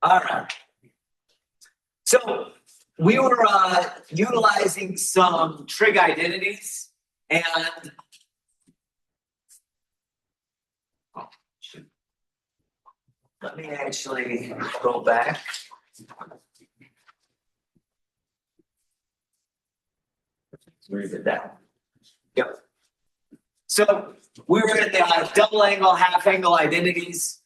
All right. So we were utilizing some trig identities, and let me actually go back. Where did that? Yep. So we were in the double angle, half angle identities.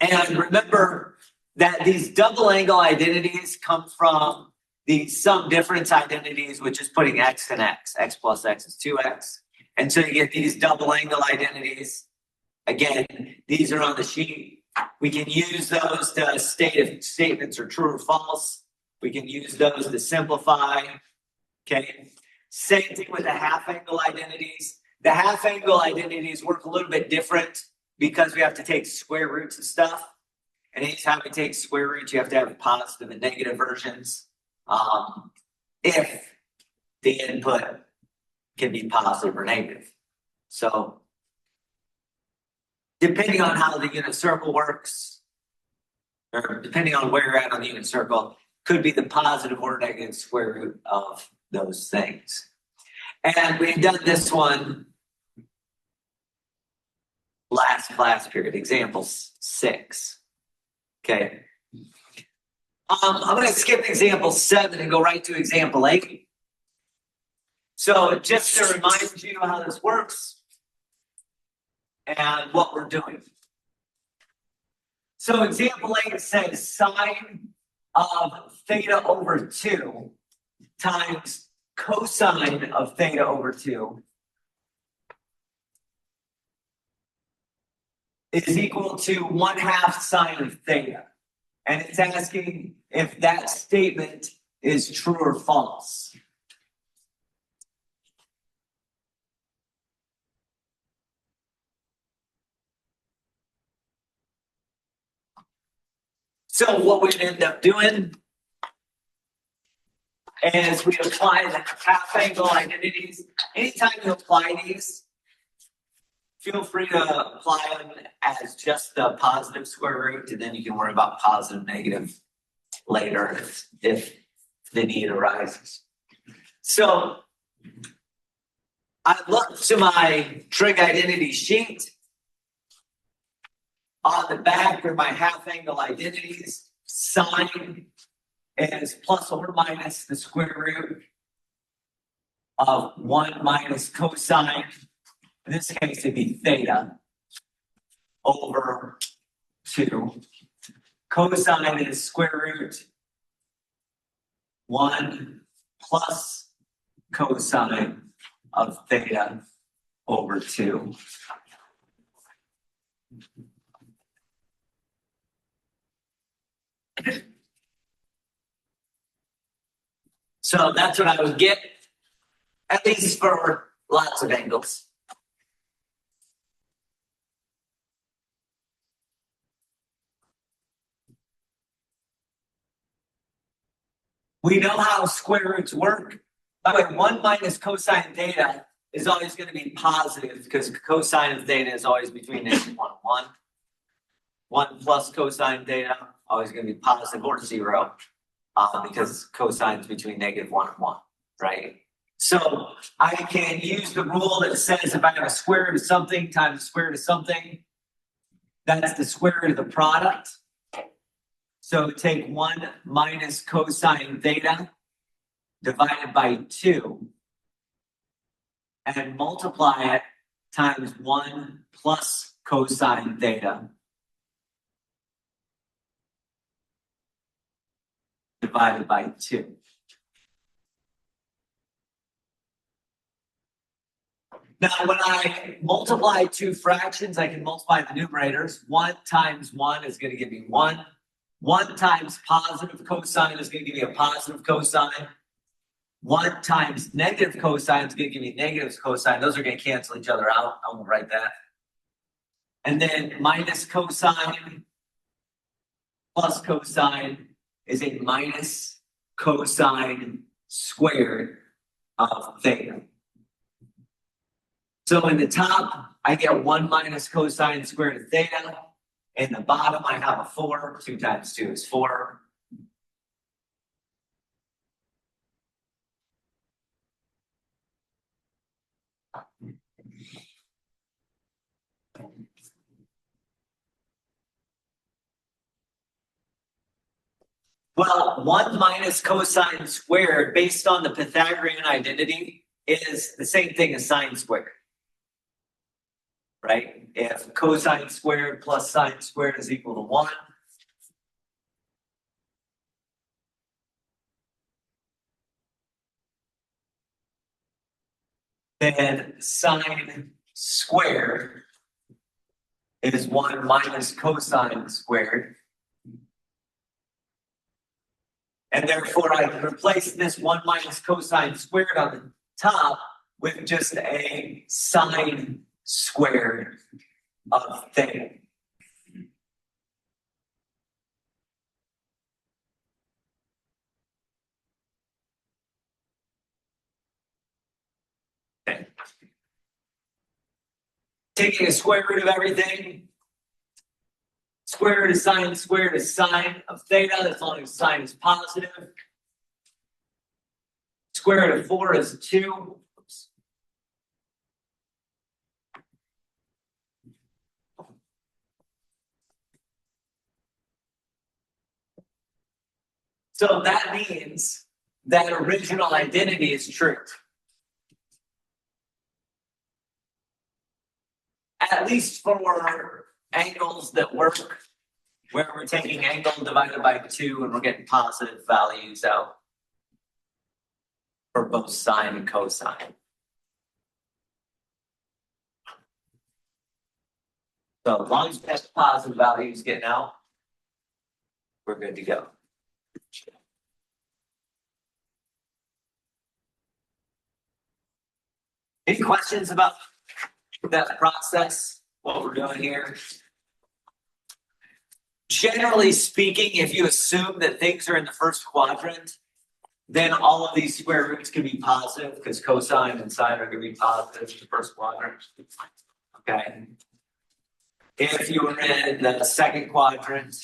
And remember that these double angle identities come from the sum difference identities, which is putting x and x. X plus x is 2x. And so you get these double angle identities. Again, these are on the sheet. We can use those to state if statements are true or false. We can use those to simplify. Okay. Same thing with the half angle identities. The half angle identities work a little bit different because we have to take square roots of stuff. And anytime we take square roots, you have to have positive and negative versions. If the input can be positive or negative. So depending on how the unit circle works, or depending on where you're at on the unit circle, could be the positive or negative square root of those things. And we've done this one last class period, example 6. Okay. I'm going to skip example 7 and go right to example 8. So just to remind you how this works and what we're doing. So example 8 says sine of theta over 2 times cosine of theta over 2 is equal to 1/2 sine of theta. And it's asking if that statement is true or false. So what we end up doing is we apply the half angle identities. Anytime you apply these, feel free to apply them as just the positive square root, and then you can worry about positive, negative later if the need arises. So I look to my trig identity sheet. On the back are my half angle identities. Sine is plus or minus the square root of 1 minus cosine. In this case, it'd be theta over 2. Cosine is square root 1 plus cosine of theta over 2. So that's what I would get, at least for lots of angles. We know how square roots work. By the way, 1 minus cosine theta is always going to be positive because cosine of theta is always between -1 and 1. 1 plus cosine theta always going to be positive or 0 because cosine is between -1 and 1, right? So I can use the rule that says if I have a square root of something times the square root of something, that's the square root of the product. So take 1 minus cosine theta divided by 2 and multiply it times 1 plus cosine theta divided by 2. Now, when I multiply two fractions, I can multiply the numerators. 1 times 1 is going to give me 1. 1 times positive cosine is going to give me a positive cosine. 1 times negative cosine is going to give me negative cosine. Those are going to cancel each other out. I won't write that. And then minus cosine plus cosine is a minus cosine squared of theta. So in the top, I get 1 minus cosine squared of theta. In the bottom, I have a 4. 2 times 2 is 4. Well, 1 minus cosine squared, based on the Pythagorean identity, is the same thing as sine squared. Right? If cosine squared plus sine squared is equal to 1, then sine squared is 1 minus cosine squared. And therefore, I can replace this 1 minus cosine squared on the top with just a sine squared of theta. Okay. Taking a square root of everything, square root of sine of theta, as long as sine is positive. Square root of 4 is 2. Oops. So that means that original identity is true. At least for angles that work, where we're taking angle divided by 2 and we're getting positive values out for both sine and cosine. So as long as we have positive values getting out, we're good to go. Any questions about that process, what we're doing here? Generally speaking, if you assume that things are in the first quadrant, then all of these square roots can be positive because cosine and sine are going to be positive in the first quadrant. Okay. If you were in the second quadrant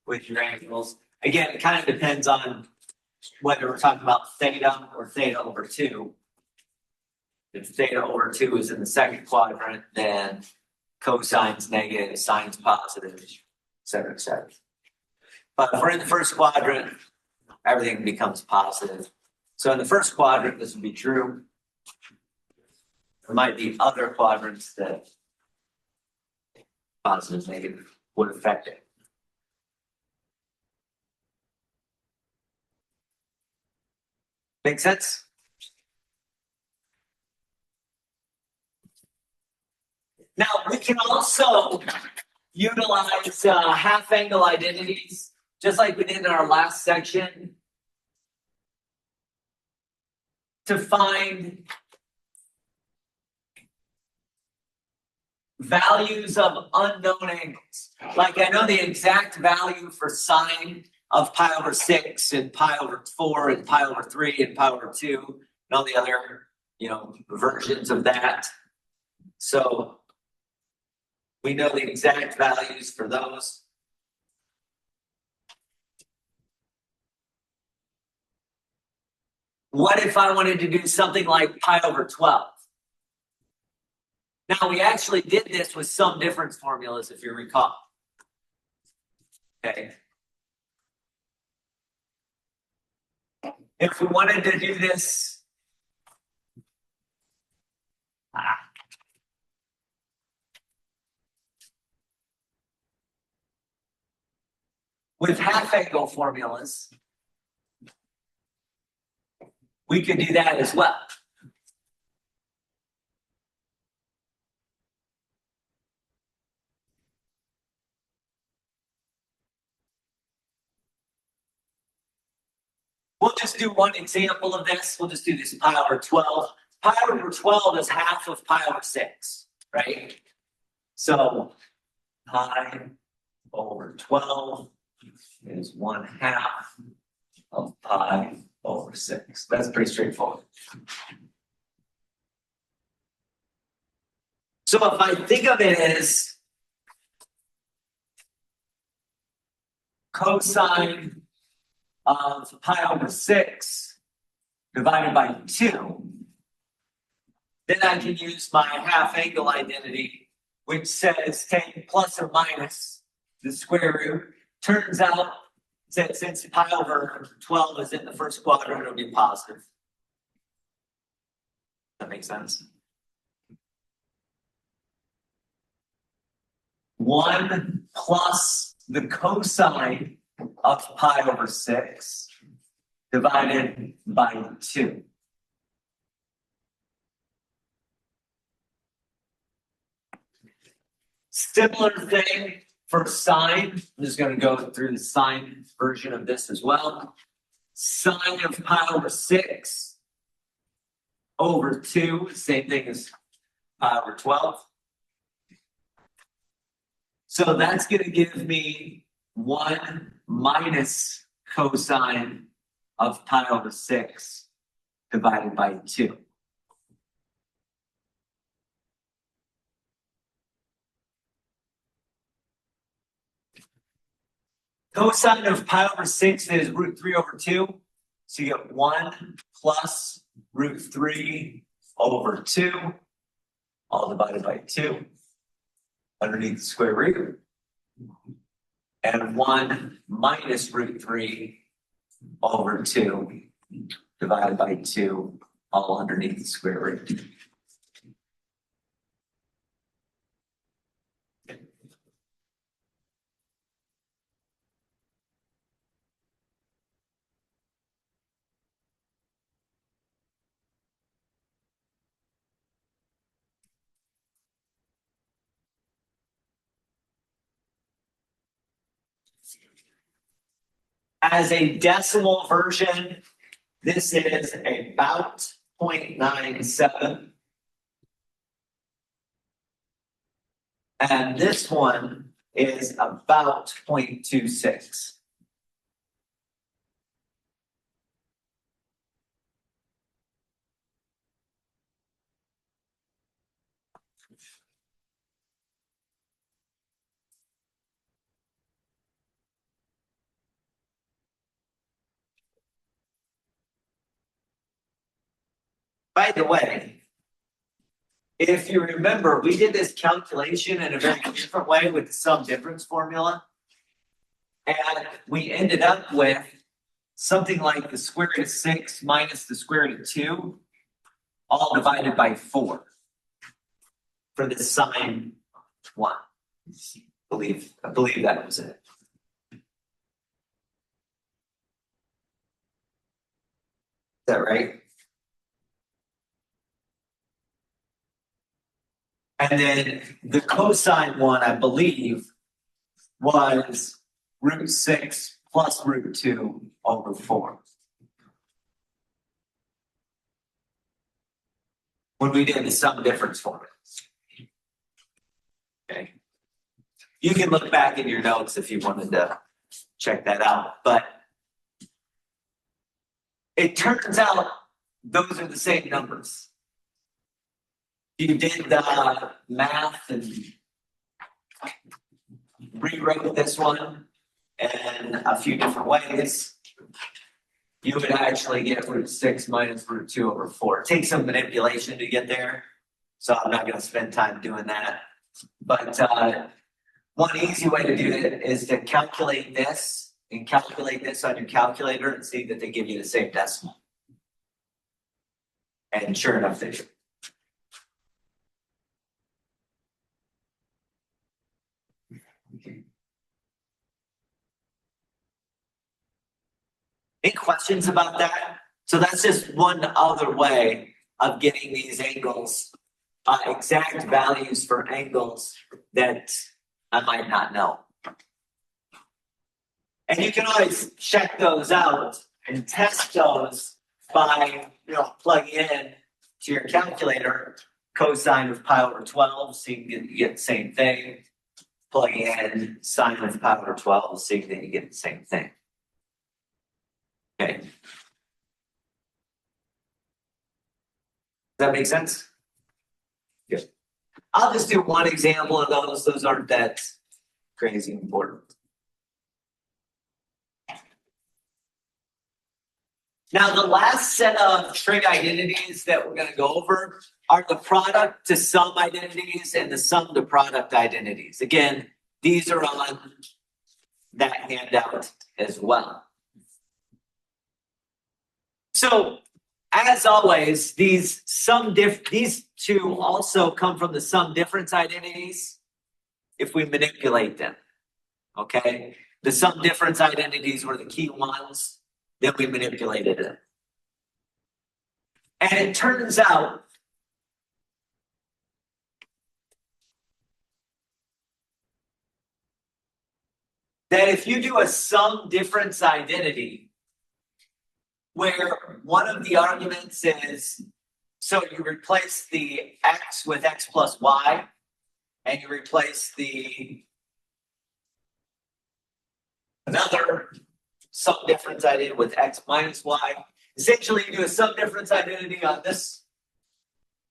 with your angles, again, it kind of depends on whether we're talking about theta or theta over 2. If theta over 2 is in the second quadrant, then cosine's negative, sine's positive, et cetera, et cetera. But if we're in the first quadrant, everything becomes positive. So in the first quadrant, this would be true. There might be other quadrants that positive, negative would affect it. Make sense? Now, we can also utilize half angle identities, just like we did in our last section, to find values of unknown angles. Like I know the exact value for sine of pi over 6 and pi over 4 and pi over 3 and pi over 2 and all the other, versions of that. So we know the exact values for those. What if I wanted to do something like pi over 12? Now, we actually did this with some difference formulas, if you recall. Okay. If we wanted to do this, with half angle formulas, we could do that as well. We'll just do one example of this. We'll just do this pi over 12. Pi over 12 is half of pi over 6, right? So pi over 12 is 1/2 of pi over 6. That's pretty straightforward. So if I think of it as cosine of pi over 6 divided by 2, then I can use my half angle identity, which says take plus or minus the square root. Turns out that since pi over 12 is in the first quadrant, it'll be positive. That makes sense. 1 plus the cosine of pi over 6 divided by 2. Similar thing for sine. I'm just going to go through the sine version of this as well. Sine of pi over 6 over 2, same thing as pi over 12. So that's going to give me 1 minus cosine of pi over 6 divided by 2. Cosine of pi over 6 is root 3 over 2. So you get 1 plus root 3 over 2, all divided by 2, underneath the square root. And 1 minus root 3 over 2, divided by 2, all underneath the square root. As a decimal version, this is about 0.97. And this one is about 0.26. By the way, if you remember, we did this calculation in a very different way with the sum difference formula. And we ended up with something like the square root of 6 minus the square root of 2, all divided by 4 for the sine one. I believe that was it. Is that right? And then the cosine one, I believe, was root 6 plus root 2 over 4. When we did the sum difference formula. Okay. You can look back in your notes if you wanted to check that out. But it turns out those are the same numbers. You did the math and rewrote this one in a few different ways, you would actually get root 6 minus root 2 over 4. It takes some manipulation to get there, so I'm not going to spend time doing that. But one easy way to do it is to calculate this and calculate this on your calculator and see that they give you the same decimal. And sure enough, they do. Any questions about that? So that's just one other way of getting these angles, exact values for angles that I might not know. And you can always check those out and test those by plugging in to your calculator cosine of pi over 12, so you can get the same thing. Plugging in sine of pi over 12, so you can get the same thing. Okay. Does that make sense? Good. I'll just do one example of those. Those aren't that crazy important. Now, the last set of trig identities that we're going to go over are the product to sum identities and the sum to product identities. Again, these are on that handout as well. So, as always, these two also come from the sum difference identities if we manipulate them. Okay? The sum difference identities were the key ones. Then we manipulated it. And it turns out that if you do a sum difference identity, where one of the arguments is, so you replace the x with x plus y, and you replace another sum difference identity with x minus y. Essentially, you do a sum difference identity on this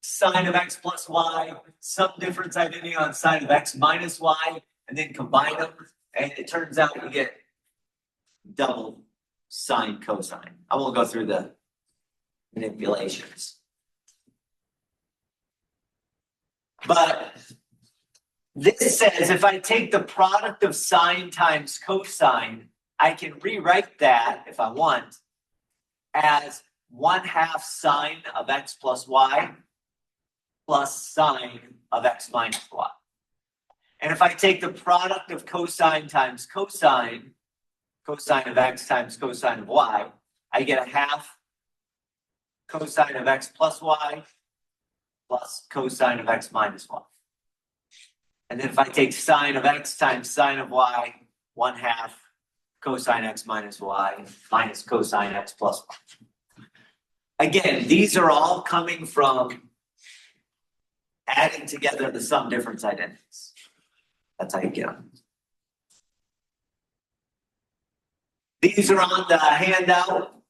sine of x plus y, sum difference identity on sine of x minus y, and then combine them. And it turns out you get double sine cosine. I won't go through the manipulations. But this says if I take the product of sine times cosine, I can rewrite that, if I want, as 1/2 sine of x plus y plus sine of x minus y. And if I take the product of cosine times cosine, cosine of x times cosine of y, I get 1/2 cosine of x plus y plus cosine of x minus y. And then if I take sine of x times sine of y, 1/2 cosine x minus y minus cosine x plus y. Again, these are all coming from adding together the sum difference identities. That's how you get them. These are on the handout.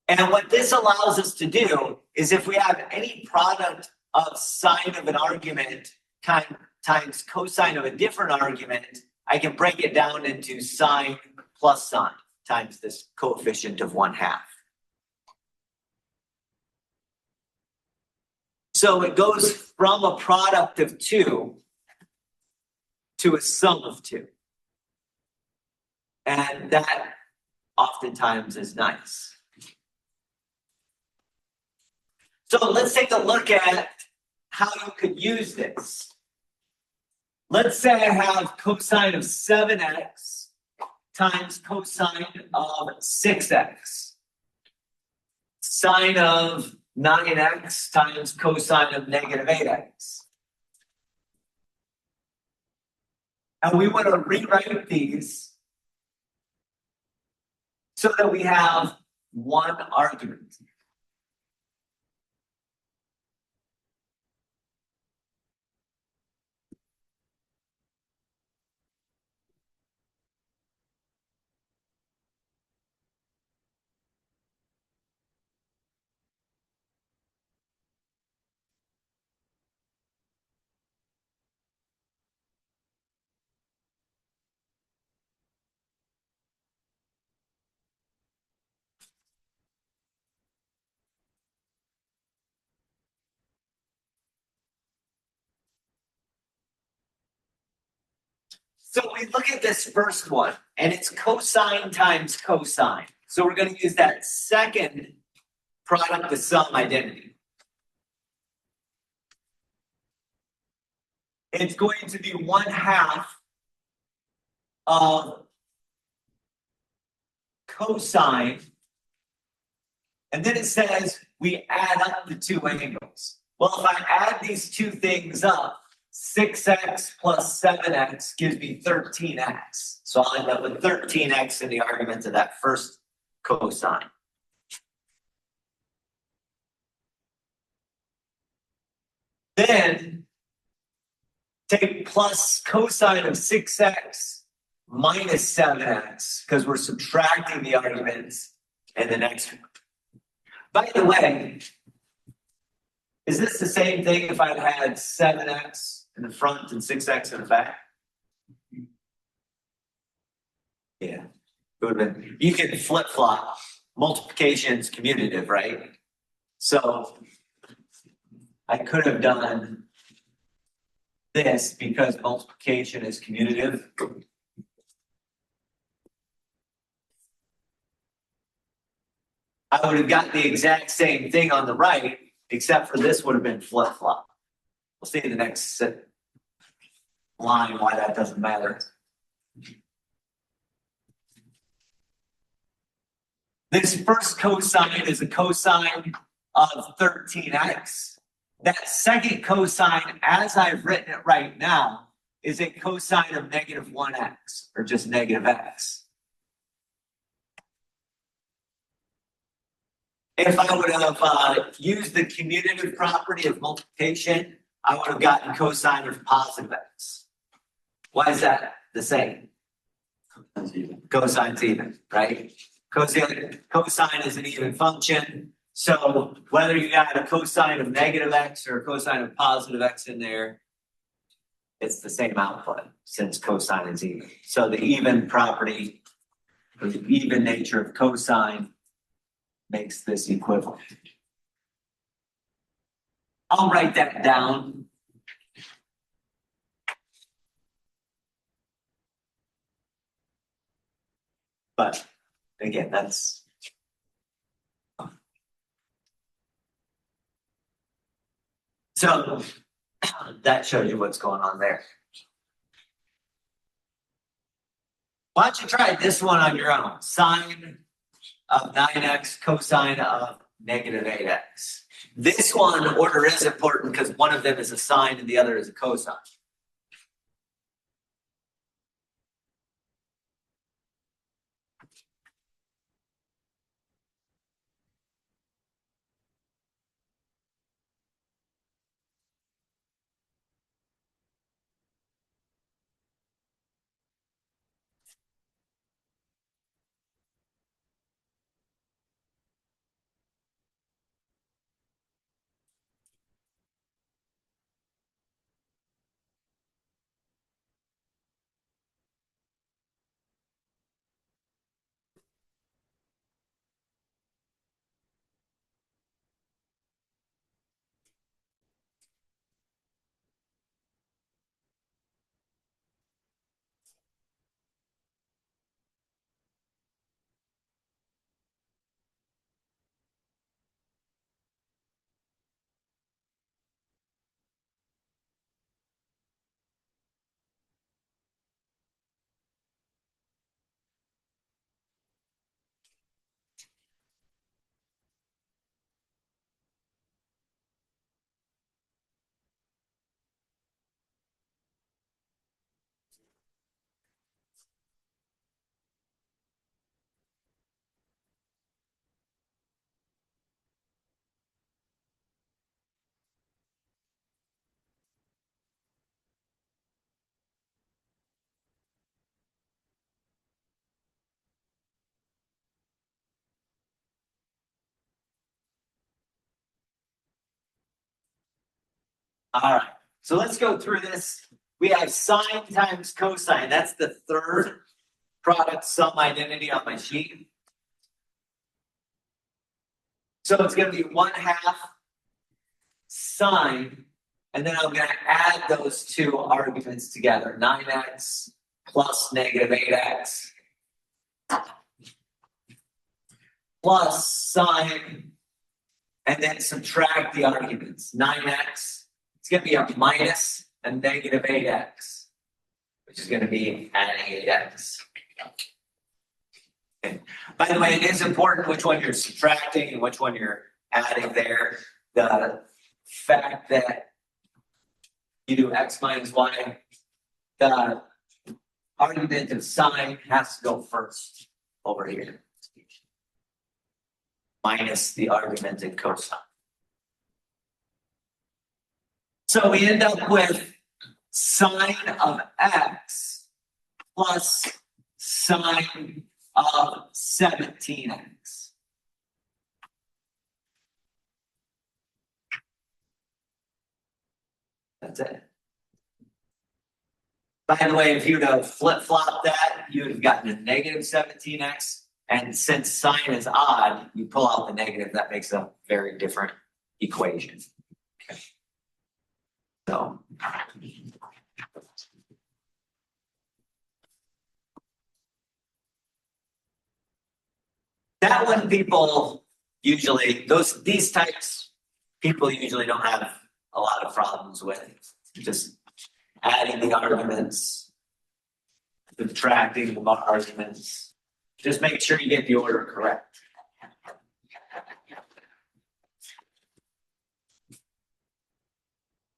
And what this allows us to do is if we have any product of sine of an argument times cosine of a different argument, I can break it down into sine plus sine times this coefficient of 1/2. So it goes from a product of 2 to a sum of 2. And that oftentimes is nice. So let's take a look at how you could use this. Let's say I have cosine of 7x times cosine of 6x. Sine of 9x times cosine of negative 8x. And we want to rewrite these so that we have one argument. So we look at this first one, and it's cosine times cosine. So we're going to use that second product to sum identity. It's going to be 1/2 of cosine. And then it says we add up the two angles. Well, if I add these two things up, 6x plus 7x gives me 13x. So I'll end up with 13x in the argument of that first cosine. Then take plus cosine of 6x minus 7x, because we're subtracting the arguments in the next one. By the way, is this the same thing if I had 7x in the front and 6x in the back? Yeah. would have been, you can flip flop. Multiplication is commutative, right? So I could have done this because multiplication is commutative. I would have got the exact same thing on the right, except for this would have been flip-flop. We'll see in the next line why that doesn't matter. This first cosine is a cosine of 13x. That second cosine, as I've written it right now, is a cosine of negative 1x, or just negative x. If I would have used the commutative property of multiplication, I would have gotten cosine of positive x. Why is that the same? Cosine's even, right? Cosine is an even function. So whether you got a cosine of negative x or a cosine of positive x in there, it's the same output since cosine is even. So the even property, or the even nature of cosine makes this equivalent. I'll write that down. But again, that's so that shows you what's going on there. Why don't you try this one on your own? Sine of 9x, cosine of negative 8x. This one, order is important because one of them is a sine and the other is a cosine. All right, so let's go through this. We have sine times cosine. That's the third product sum identity on my sheet. So it's going to be 1/2 sine, and then I'm going to add those two arguments together. 9x plus negative 8x plus sine, and then subtract the arguments. 9x, it's going to be a minus a negative 8x, which is going to be adding 8x. Okay. By the way, it is important which one you're subtracting and which one you're adding there. The fact that you do x minus y, the argument of sine has to go first over here, minus the argument in cosine. So we end up with sine of x plus sine of 17x. That's it. By the way, if you'd have flip-flopped that, you would have gotten a negative 17x. And since sine is odd, you pull out the negative, that makes a very different equation. Okay. So that one people usually, these types, people usually don't have a lot of problems with. Just adding the arguments, subtracting the arguments. Just make sure you get the order correct.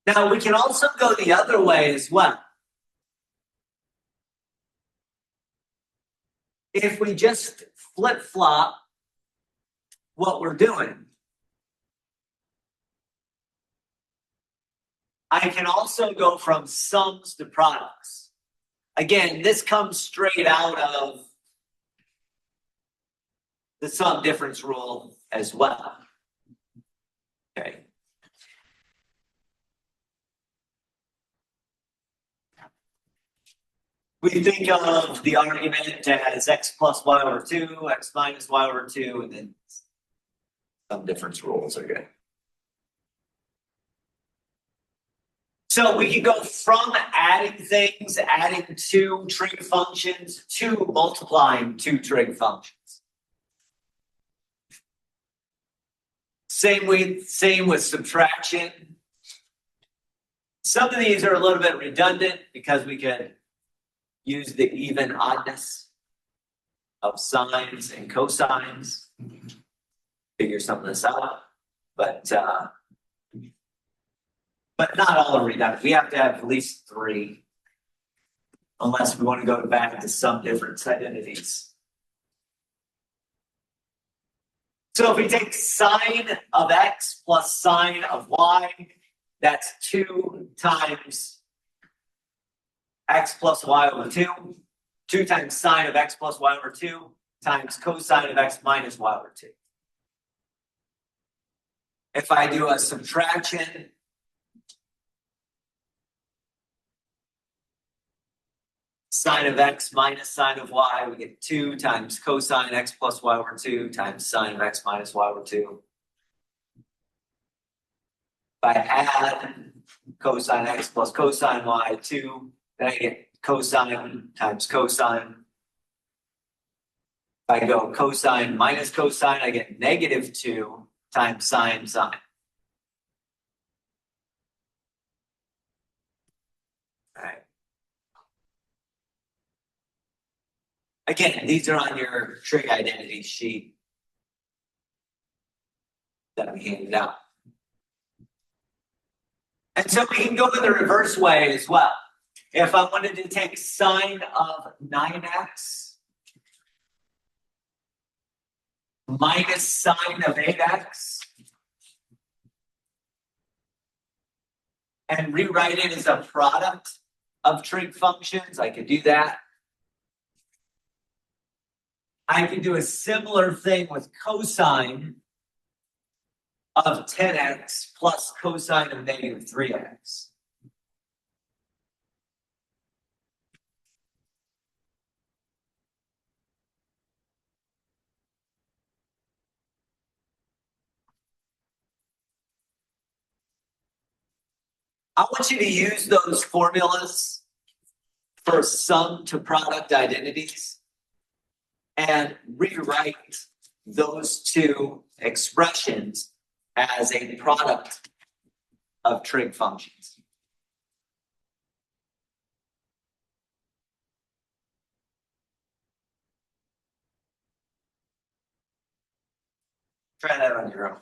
Now we can also go the other way as well. If we just flip-flop what we're doing, I can also go from sums to products. Again, this comes straight out of the sum difference rule as well. Okay. We think of the argument as x plus y over 2, x minus y over 2, and then sum difference rules are good. So we can go from adding things, adding two trig functions, to multiplying two trig functions. Same with subtraction. Some of these are a little bit redundant because we can use the even oddness of sines and cosines. Figure some of this out, but not all are redundant. We have to have at least 3, unless we want to go back to some different identities. So if we take sine of x plus sine of y, that's 2 times x plus y over 2. 2 times sine of x plus y over 2 times cosine of x minus y over 2. If I do a subtraction, sine of x minus sine of y, we get 2 times cosine x plus y over 2 times sine of x minus y over 2. If I add cosine x plus cosine y 2, then I get cosine times cosine. If I go cosine minus cosine, I get negative 2 times sine sine. All right. Again, these are on your trig identity sheet that we handed out. And so we can go the reverse way as well. If I wanted to take sine of 9x minus sine of 8x and rewrite it as a product of trig functions, I could do that. I can do a similar thing with cosine of 10x plus cosine of negative 3x. I want you to use those formulas for sum to product identities and rewrite those two expressions as a product of trig functions. Try that on your own.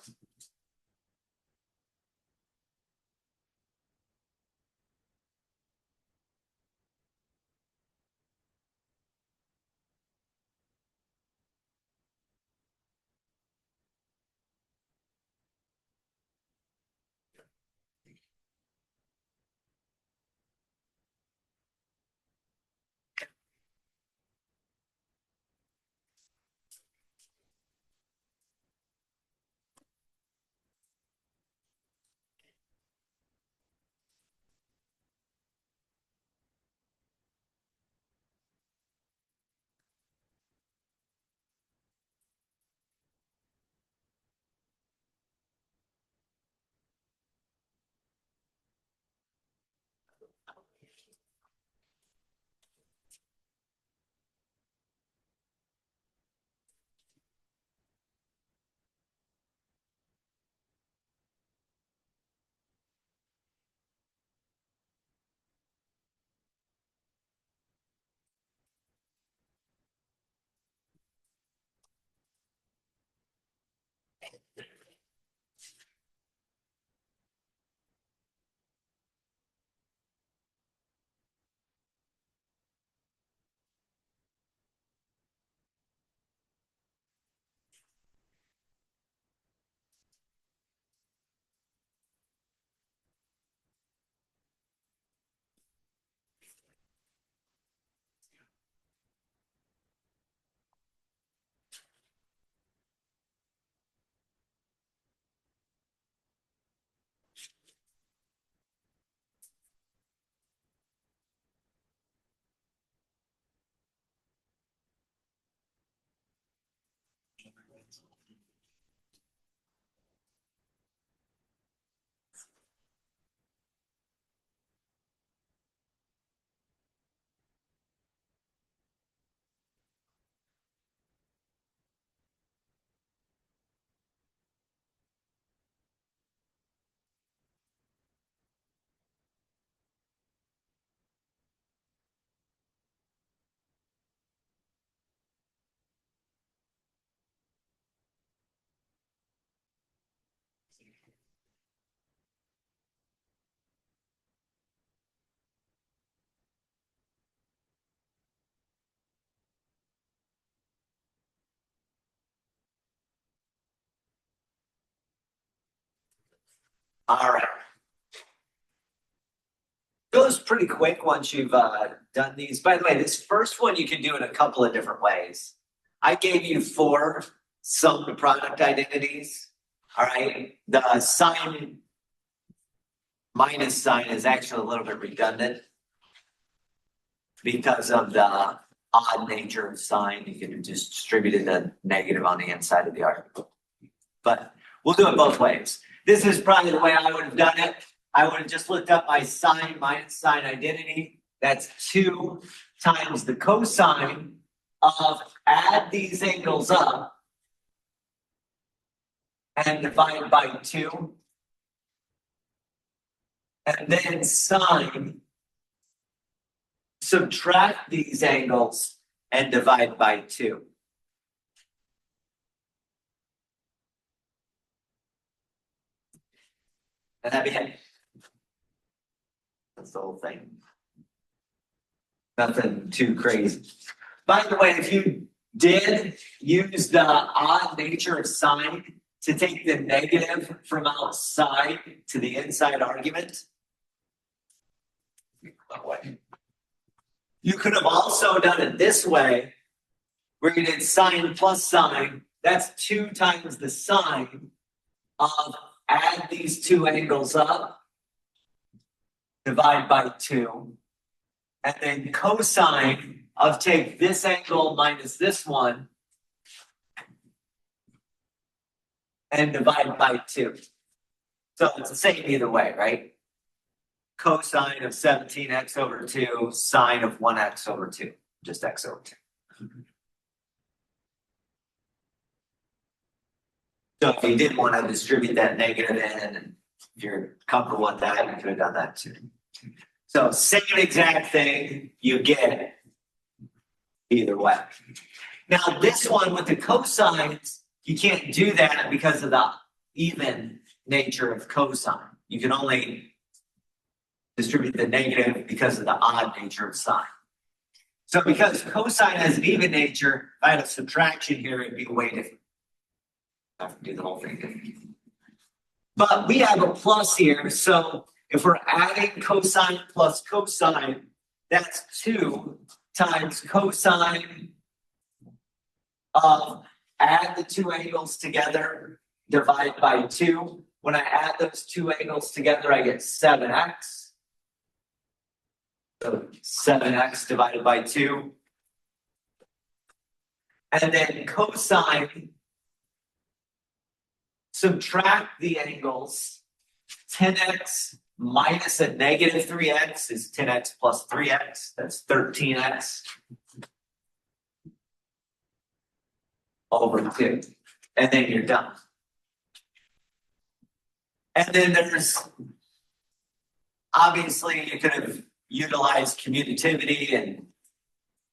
All right. Goes pretty quick once you've done these. By the way, this first one you can do in a couple of different ways. I gave you 4 sum to product identities. All right. The sign minus sign is actually a little bit redundant because of the odd nature of sign. You can just distribute the negative on the inside of the argument. But we'll do it both ways. This is probably the way I would have done it. I would have just looked up my sign minus sign identity. That's 2 times the cosine of add these angles up and divide by 2. And then sine, subtract these angles and divide by 2. And that'd be it. That's the whole thing. Nothing too crazy. By the way, if you did use the odd nature of sine to take the negative from outside to the inside argument, you could have also done it this way, where you did sine plus sine. That's 2 times the sine of add these 2 angles up, divide by 2, and then cosine of take this angle minus this one and divide by 2. So it's the same either way, right? Cosine of 17x over 2, sine of 1x over 2, just x over 2. So if you did want to distribute that negative in, and if you're comfortable with that, you could have done that too. So same exact thing, you get either way. Now this one with the cosines, you can't do that because of the even nature of cosine. You can only distribute the negative because of the odd nature of sine. So because cosine has an even nature, if I had a subtraction here, it'd be way different. I have to do the whole thing. But we have a plus here, so if we're adding cosine plus cosine, that's 2 times cosine of add the 2 angles together, divide by 2. When I add those 2 angles together, I get 7x. So 7x divided by 2. And then cosine, subtract the angles. 10x minus a negative 3x is 10x plus 3x. That's 13x over 2. And then you're done. And then there's, obviously, you could have utilized commutativity and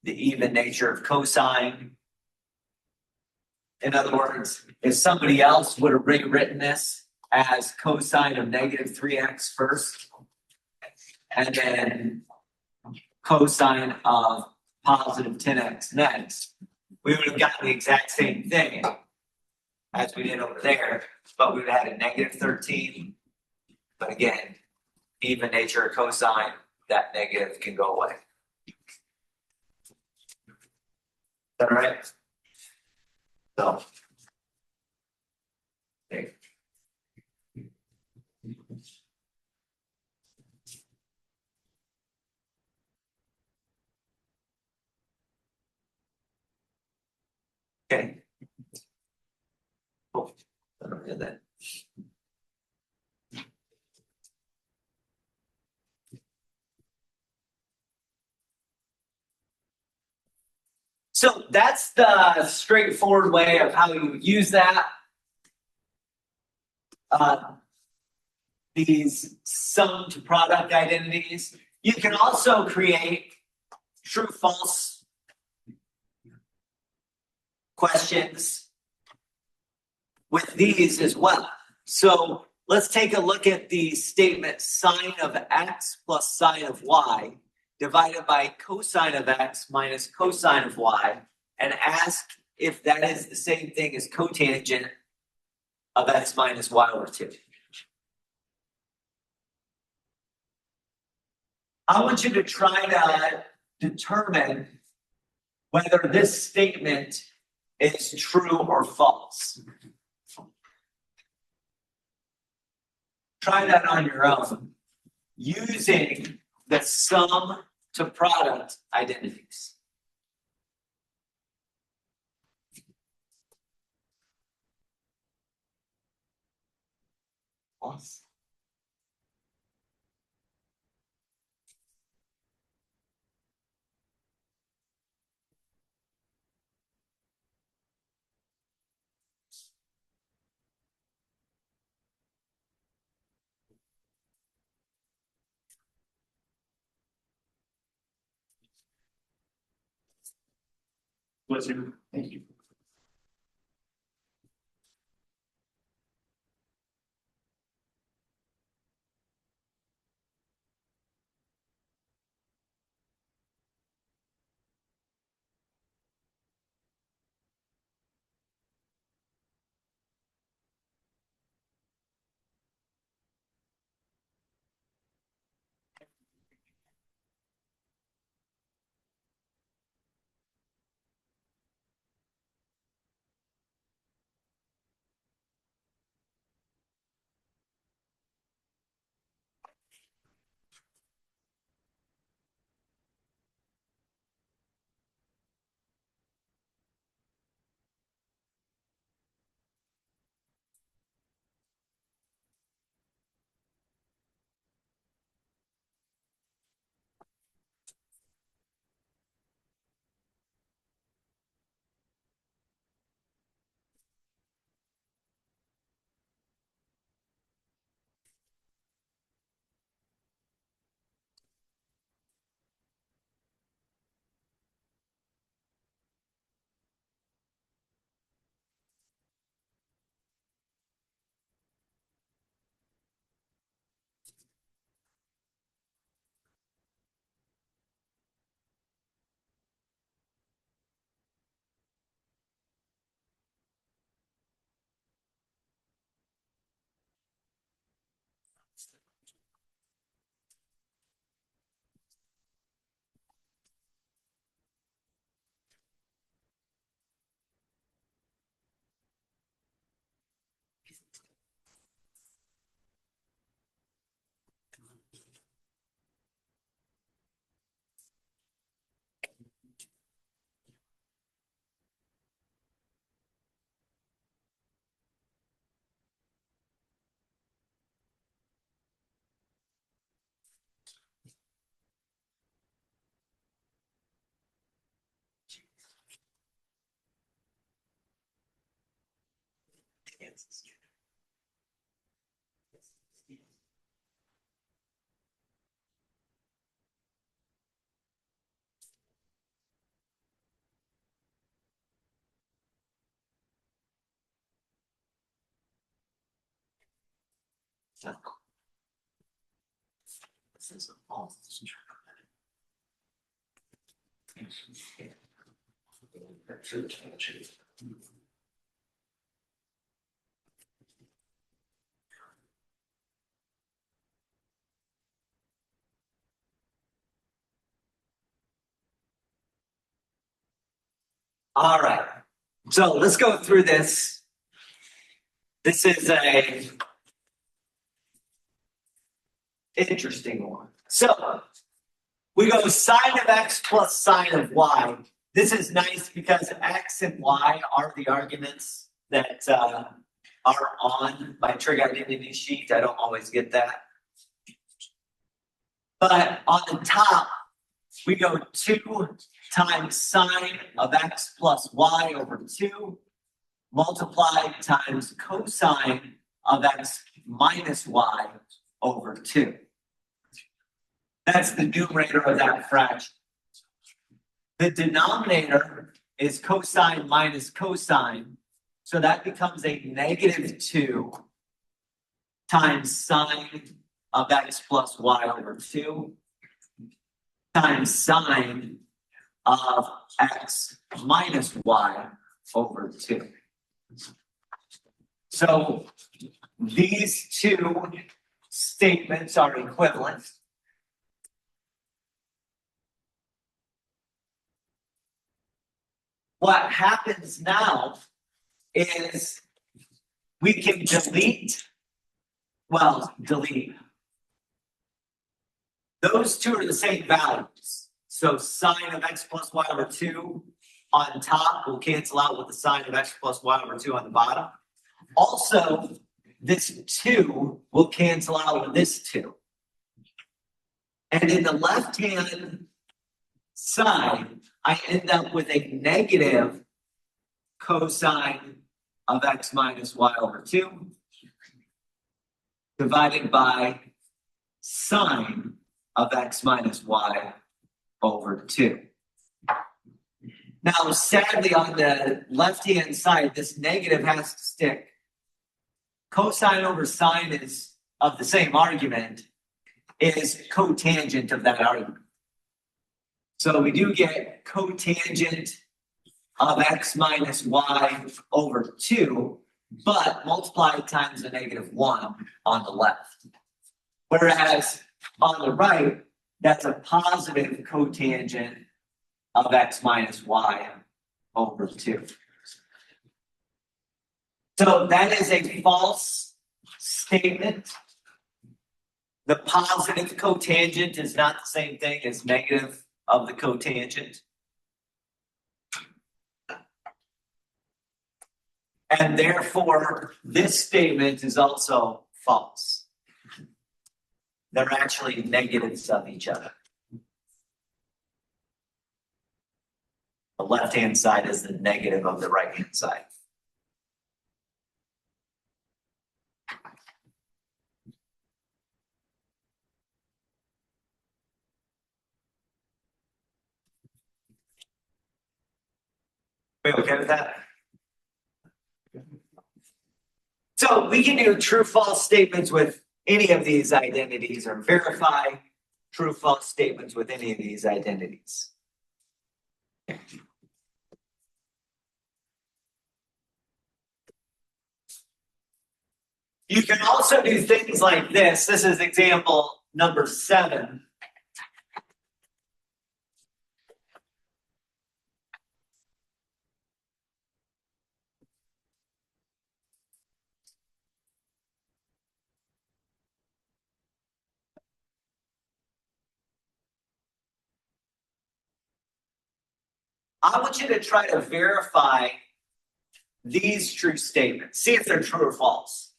the even nature of cosine In other words, if somebody else would have rewritten this as cosine of negative 3x first, and then cosine of positive 10x next, we would have gotten the exact same thing as we did over there, but we would have had a negative 13. But again, even nature of cosine, that negative can go away. Is that right? So, okay. Okay. Cool. I don't know that. So that's the straightforward way of how you would use that. These sum to product identities. You can also create true false questions with these as well. So let's take a look at the statement sine of x plus sine of y divided by cosine of x minus cosine of y, and ask if that is the same thing as cotangent of x minus y over 2. I want you to try to determine whether this statement is true or false. Try that on your own using the sum to product identities. False. Pleasure. Thank you. All right, so let's go through this. This is a interesting one. So we go sine of x plus sine of y. This is nice because x and y are the arguments that are on my trig identity sheet. I don't always get that. But on the top, we go 2 times sine of x plus y over 2 multiplied times cosine of x minus y over 2. That's the numerator of that fraction. The denominator is cosine minus cosine, so that becomes a negative 2 times sine of x plus y over 2 times sine of x minus y over 2. So these two statements are equivalent. What happens now is we can delete. Those two are the same values. So sine of x plus y over 2 on top will cancel out with the sine of x plus y over 2 on the bottom. Also, this 2 will cancel out with this 2. And in the left-hand side, I end up with a negative cosine of x minus y over 2 divided by sine of x minus y over 2. Now, sadly, on the left-hand side, this negative has to stick. Cosine over sine is of the same argument, is cotangent of that argument. So we do get cotangent of x minus y over 2, but multiplied times the negative 1 on the left. Whereas on the right, that's a positive cotangent of x minus y over 2. So that is a false statement. The positive cotangent is not the same thing as negative of the cotangent. And therefore, this statement is also false. They're actually negatives of each other. The left-hand side is the negative of the right-hand side. We okay with that? So we can do true-false statements with any of these identities or verify true-false statements with any of these identities. You can also do things like this. This is example number 7. I want you to try to verify these true statements. See if they're true or false.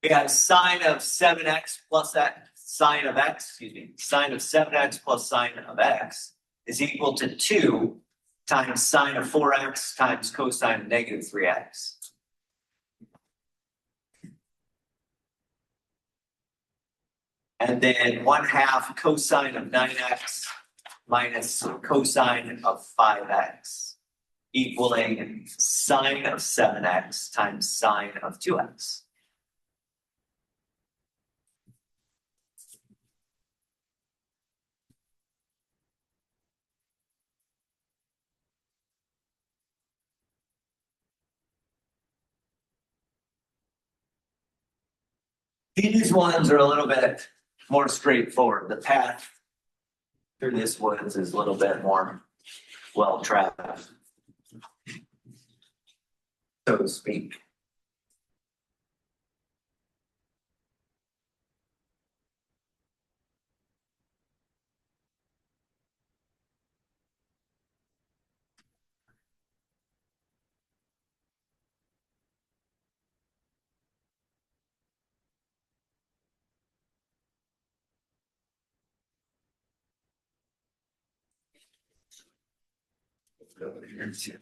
We have sine of 7x plus x, sine of 7x plus sine of x is equal to 2 times sine of 4x times cosine of negative 3x. And then 1/2 cosine of 9x minus cosine of 5x equaling sine of 7x times sine of 2x. These ones are a little bit more straightforward. The path through this woods is a little bit more well-traveled, so to speak. Let's go over here and see.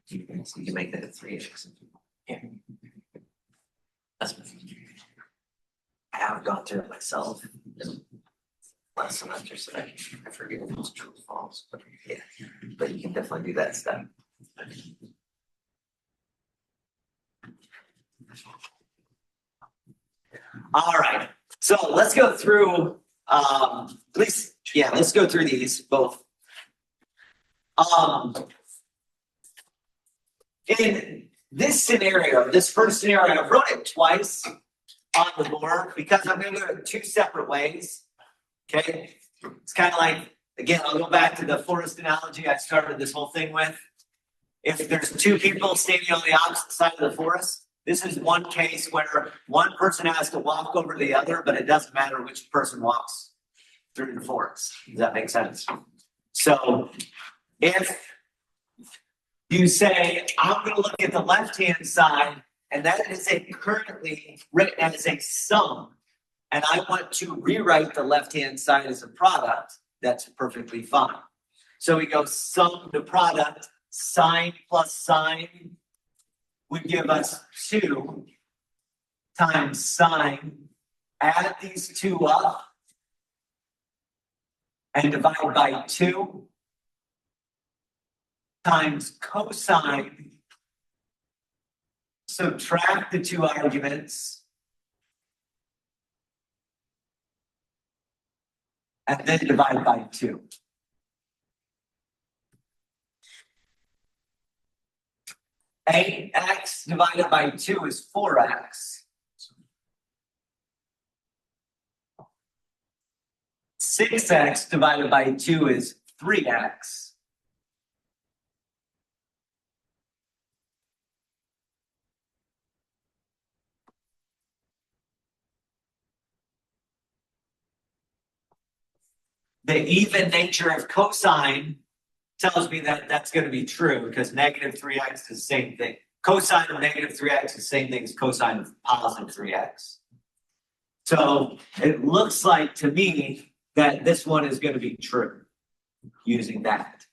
You can make that a 3x. Yeah. That's I haven't gone through it myself. Last semester, so I forget if it was true or false, but yeah, but you can definitely do that step. All right, so let's go through, at least, yeah, let's go through these both. In this scenario, this first scenario, I wrote it twice on the board because I'm going to do it two separate ways. Okay, It's kind of like, again, I'll go back to the forest analogy I started this whole thing with. If there's two people standing on the opposite side of the forest, this is one case where one person has to walk over the other, but it doesn't matter which person walks through the forest. Does that make sense? So if you say, I'm going to look at the left-hand side, and that is currently written as a sum, and I want to rewrite the left-hand side as a product, that's perfectly fine. So we go sum to product, sine plus sine would give us 2 times sine. Add these two up and divide by 2 times cosine. Subtract the two arguments and then divide by 2. X divided by 2 is 4x. 6x divided by 2 is 3x. The even nature of cosine tells me that that's going to be true because negative 3x is the same thing. Cosine of negative 3x is the same thing as cosine of positive 3x. So it looks like to me that this one is going to be true using that.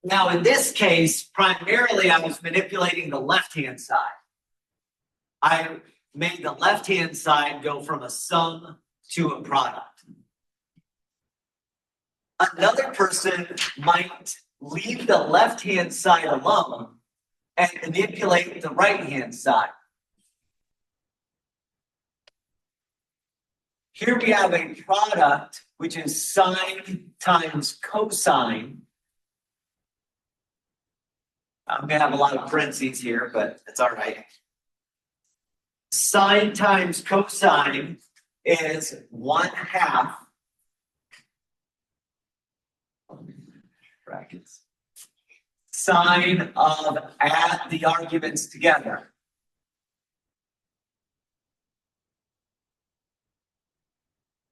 Now, in this case, primarily I was manipulating the left-hand side. I made the left-hand side go from a sum to a product. Another person might leave the left-hand side alone and manipulate the right-hand side. Here we have a product, which is sine times cosine. I'm going to have a lot of parentheses here, but it's all right. Sine times cosine is 1/2 brackets sine of add the arguments together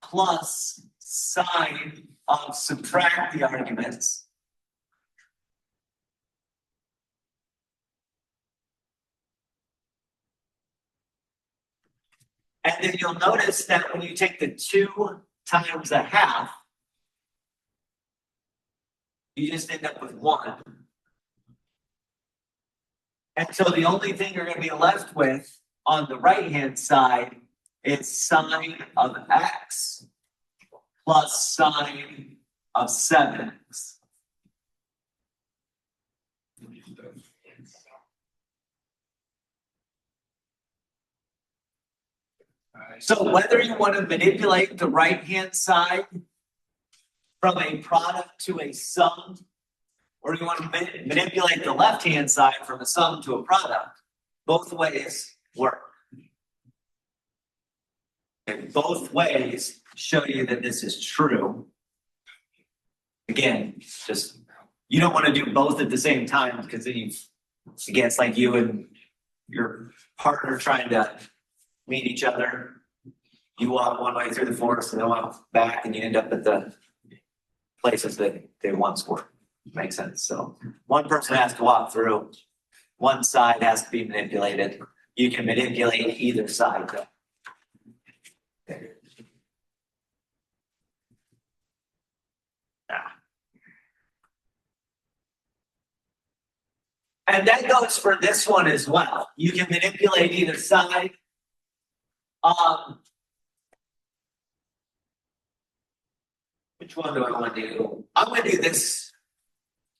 plus sine of subtract the arguments and then you'll notice that when you take the 2 times 1/2, you just end up with 1. And so the only thing you're going to be left with on the right-hand side is sine of x plus sine of 7x. So whether you want to manipulate the right-hand side from a product to a sum, or you want to manipulate the left-hand side from a sum to a product, both ways work. And both ways show you that this is true. Again, just you don't want to do both at the same time because then again, it's like you and your partner trying to meet each other. You walk one way through the forest and then walk back and you end up at the places that they once were. Makes sense. So one person has to walk through, one side has to be manipulated. You can manipulate either side though. And that goes for this one as well. You can manipulate either side. Which one do I want to do? I'm going to do this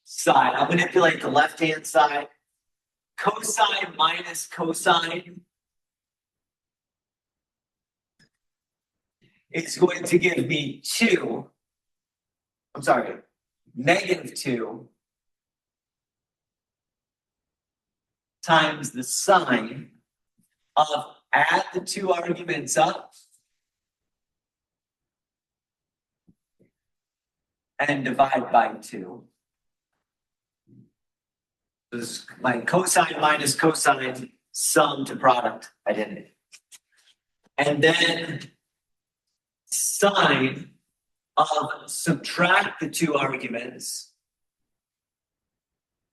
side. I'll manipulate the left-hand side. Cosine minus cosine is going to give me 2. I'm sorry. -2 times the sine of add the two arguments up and divide by 2. This is my cosine minus cosine sum to product identity. And then sine of subtract the two arguments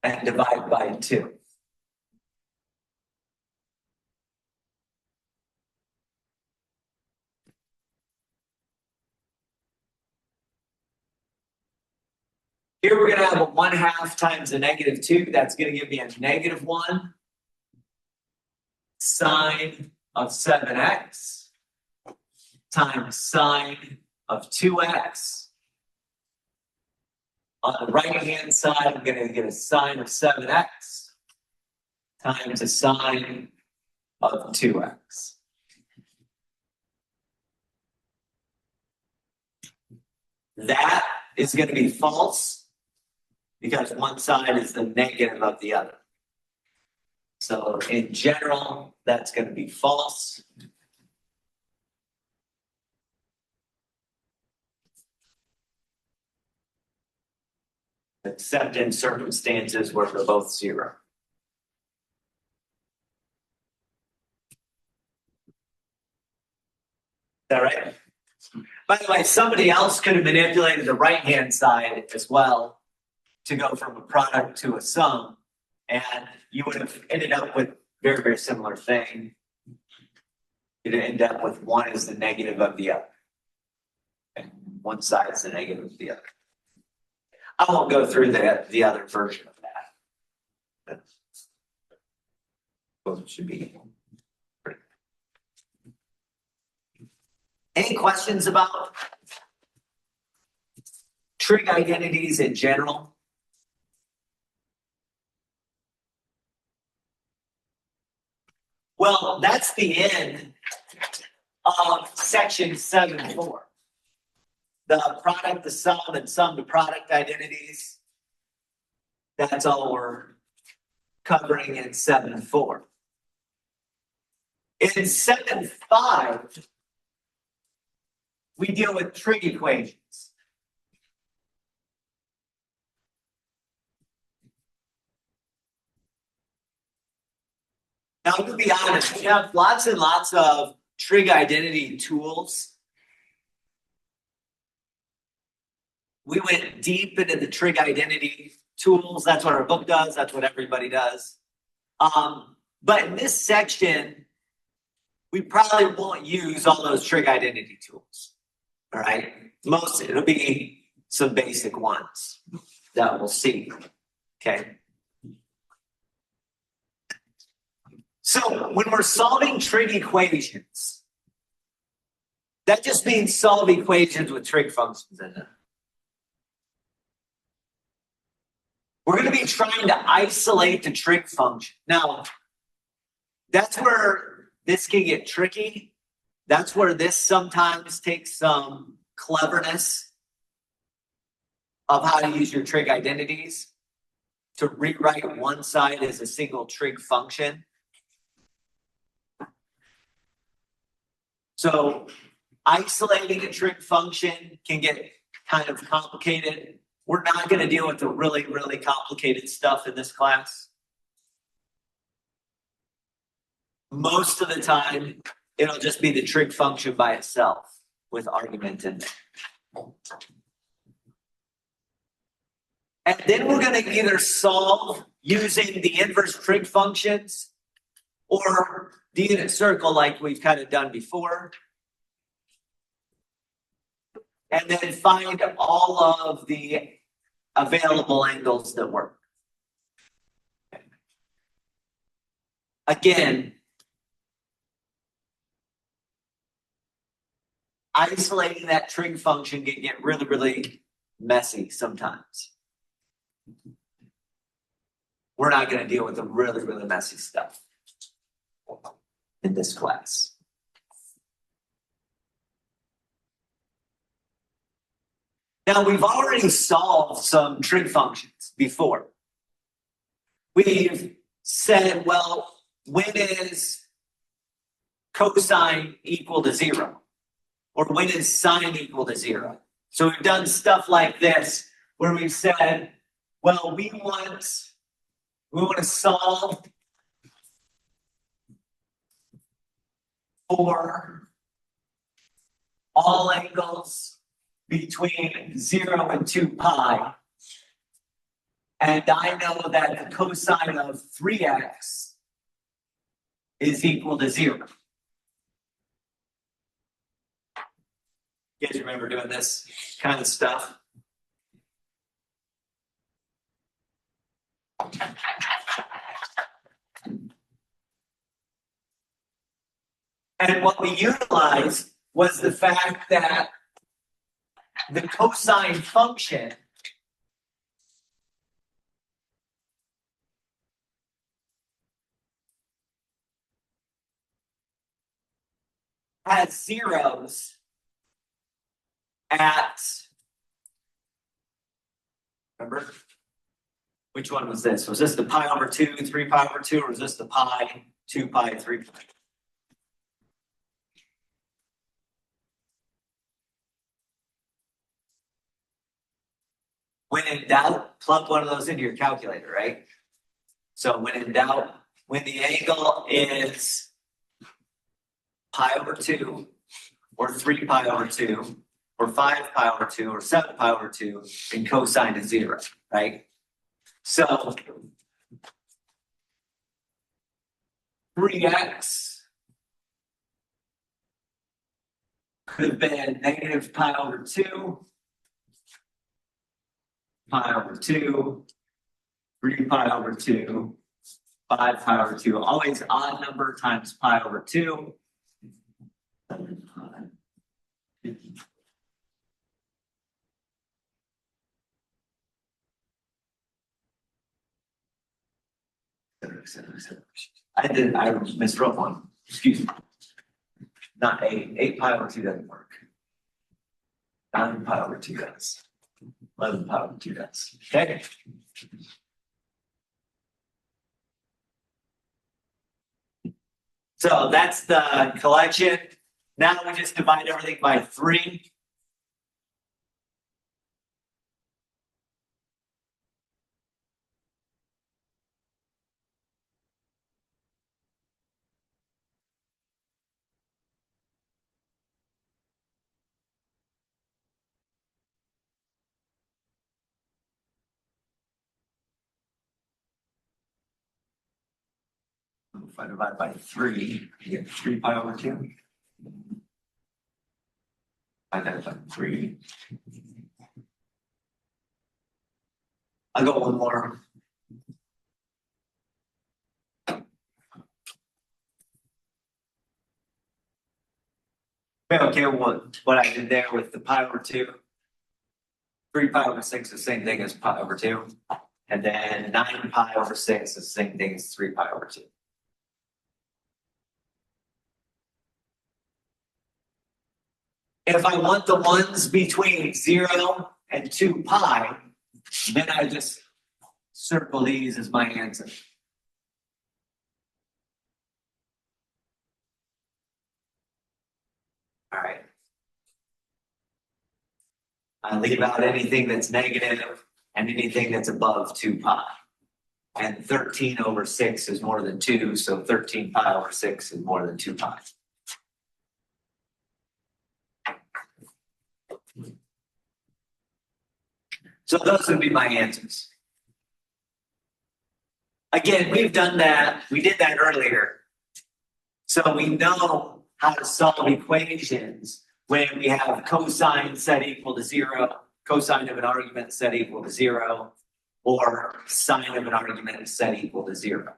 and divide by 2. Here we're going to have a 1/2 times a -2. That's going to give me a -1 sine of 7x times sine of 2x. On the right-hand side, I'm going to get a sine of 7x times a sine of 2x. That is going to be false because one side is the negative of the other. So in general, that's going to be false. Except in circumstances where they're both 0. Is that right? By the way, somebody else could have manipulated the right-hand side as well to go from a product to a sum, and you would have ended up with very, very similar thing. You'd end up with one is the negative of the other. And one side is the negative of the other. I won't go through the other version of that. But it should be. Any questions about trig identities in general? Well, that's the end of section 7.4. The product, the sum, and sum to product identities. That's all we're covering in 7.4. In 7.5, we deal with trig equations. Now, to be honest, we have lots and lots of trig identity tools. We went deep into the trig identity tools. That's what our book does. That's what everybody does. But in this section, we probably won't use all those trig identity tools. All right. Most, it'll be some basic ones that we'll see. Okay. So when we're solving trig equations, that just means solve equations with trig functions in them. We're going to be trying to isolate the trig function. Now, that's where this can get tricky. That's where this sometimes takes some cleverness of how to use your trig identities to rewrite one side as a single trig function. So isolating a trig function can get kind of complicated. We're not going to deal with the really, really complicated stuff in this class. Most of the time, it'll just be the trig function by itself with argument in there. And then we're going to either solve using the inverse trig functions or the unit circle like we've kind of done before. And then find all of the available angles that work. Again, isolating that trig function can get really, really messy sometimes. We're not going to deal with the really, really messy stuff in this class. Now, we've already solved some trig functions before. We've said, well, when is cosine equal to 0? Or when is sine equal to 0? So we've done stuff like this, where we've said, well, we want to solve for all angles between 0 and 2 pi. And I know that the cosine of 3x is equal to 0. You guys remember doing this kind of stuff? And what we utilized was the fact that the cosine function has zeros at, remember? Which one was this? Was this the pi over 2, 3 pi over 2, or was this the pi, 2 pi, 3 pi? When in doubt, plug one of those into your calculator, right? So when in doubt, when the angle is pi over 2, or 3 pi over 2, or 5 pi over 2, or 7 pi over 2, and cosine is 0, right? So 3x could have been negative pi over 2, pi over 2, 3 pi over 2, 5 pi over 2, always odd number times pi over 2. I miswrote one. Excuse me. Not 8. 8 pi over 2 doesn't work. 9 pi over 2 does. 11 pi over 2 does. Okay. So that's the collection. Now we just divide everything by 3. If I divide by 3, you get 3 pi over 2. I divide by 3. I'll go one more. Okay, what I did there with the pi over 2. 3 pi over 6 is the same thing as pi over 2. And then 9 pi over 6 is the same thing as 3 pi over 2. If I want the ones between 0 and 2 pi, then I just circle these as my answer. All right. I leave out anything that's negative and anything that's above 2 pi. And 13 over 6 is more than 2, so 13 pi over 6 is more than 2 pi. So those would be my answers. Again, we've done that. We did that earlier. So we know how to solve equations when we have cosine set equal to 0, cosine of an argument set equal to 0, or sine of an argument set equal to 0.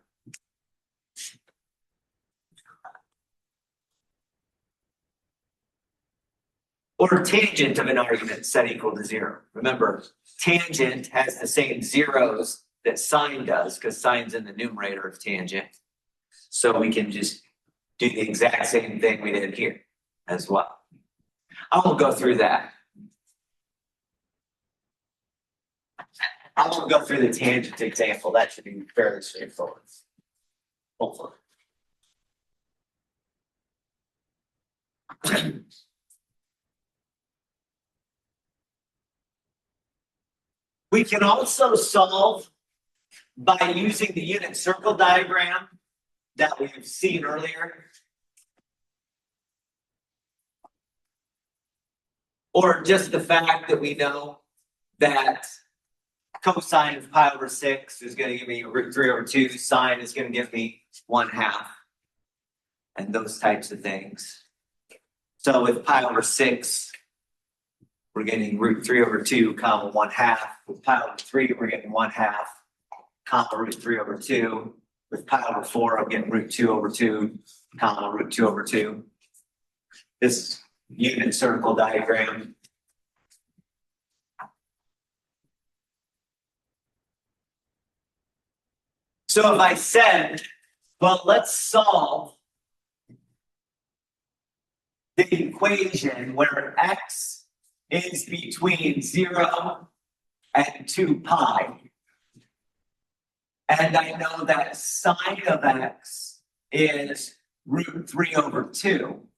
Or tangent of an argument set equal to 0. Remember, tangent has the same zeros that sine does, because sine's in the numerator of tangent. So we can just do the exact same thing we did here as well. I won't go through that. I won't go through the tangent example. That should be fairly straightforward. Hopefully. We can also solve by using the unit circle diagram that we've seen earlier. Or just the fact that we know that cosine of pi over 6 is going to give me root 3 over 2, sine is going to give me 1/2, and those types of things. So with pi over 6, we're getting root 3 over 2, comma 1/2. With pi over 3, we're getting 1/2, comma root 3 over 2. With pi over 4, I'm getting root 2 over 2, comma root 2 over 2. This unit circle diagram. So if I said, well, let's solve the equation where x is between 0 and 2 pi. And I know that sine of x is root 3 over 2.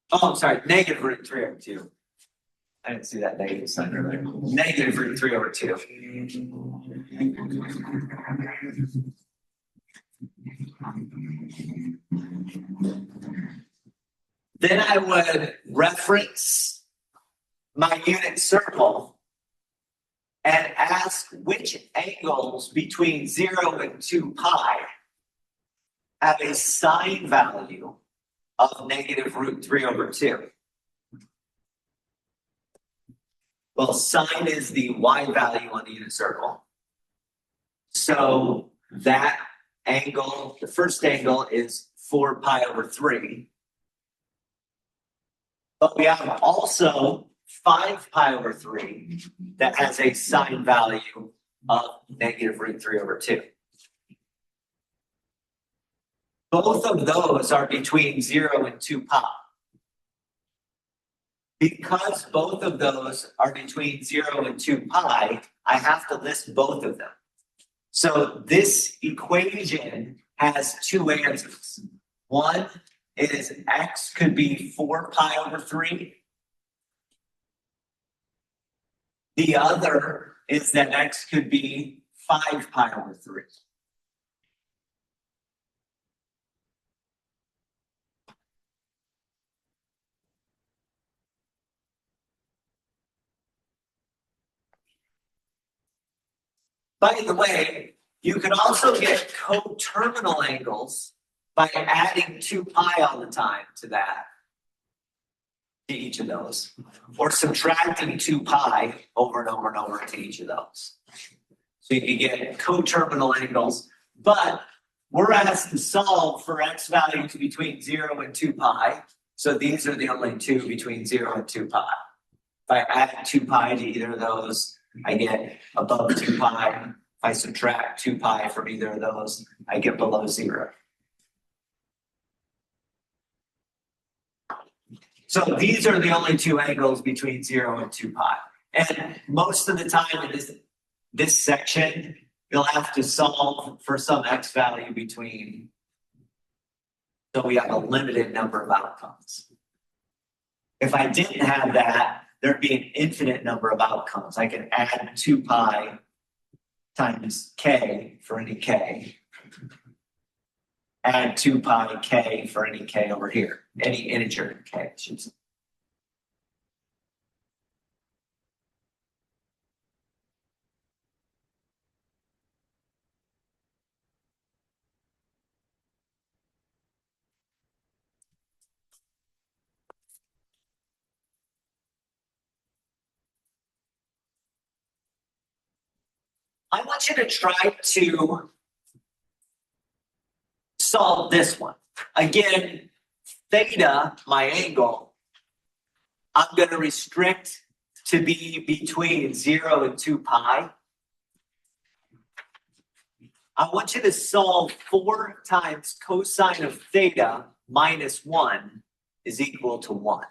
Oh, I'm sorry, negative root 3 over 2. I didn't see that negative sign earlier. Negative root 3 over 2. Then I would reference my unit circle and ask which angles between 0 and 2 pi have a sine value of negative root 3 over 2. Well, sine is the y value on the unit circle. So that angle, the first angle is 4 pi over 3. But we have also 5 pi over 3 that has a sine value of negative root 3 over 2. Both of those are between 0 and 2 pi. Because both of those are between 0 and 2 pi, I have to list both of them. So this equation has two answers. One is x could be 4 pi over 3. The other is that x could be 5 pi over 3. By the way, you can also get coterminal angles by adding 2 pi all the time to that, to each of those, or subtracting 2 pi over and over and over to each of those. So you can get coterminal angles, but we're asked to solve for x values between 0 and 2 pi. So these are the only two between 0 and 2 pi. If I add 2 pi to either of those, I get above 2 pi. If I subtract 2 pi from either of those, I get below 0. So these are the only two angles between 0 and 2 pi. And most of the time in this section, you'll have to solve for some x value between. So we have a limited number of outcomes. If I didn't have that, there'd be an infinite number of outcomes. I can add 2 pi times k for any k. Add 2 pi k for any k over here. Any integer k, I should say. I want you to try to solve this one. Again, theta, my angle, I'm going to restrict to be between 0 and 2 pi. I want you to solve 4 times cosine of theta minus 1 is equal to 1.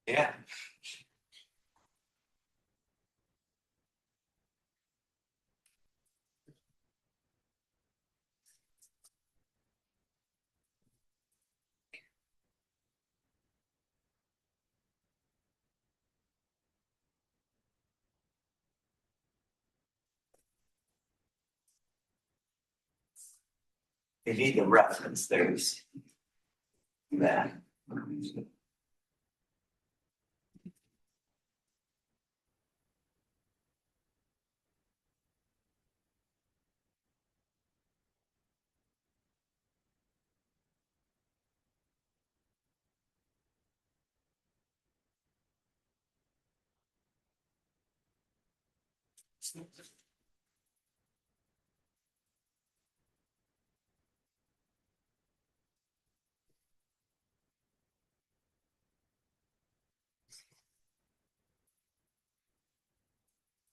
Yeah. They need a reference. There's that.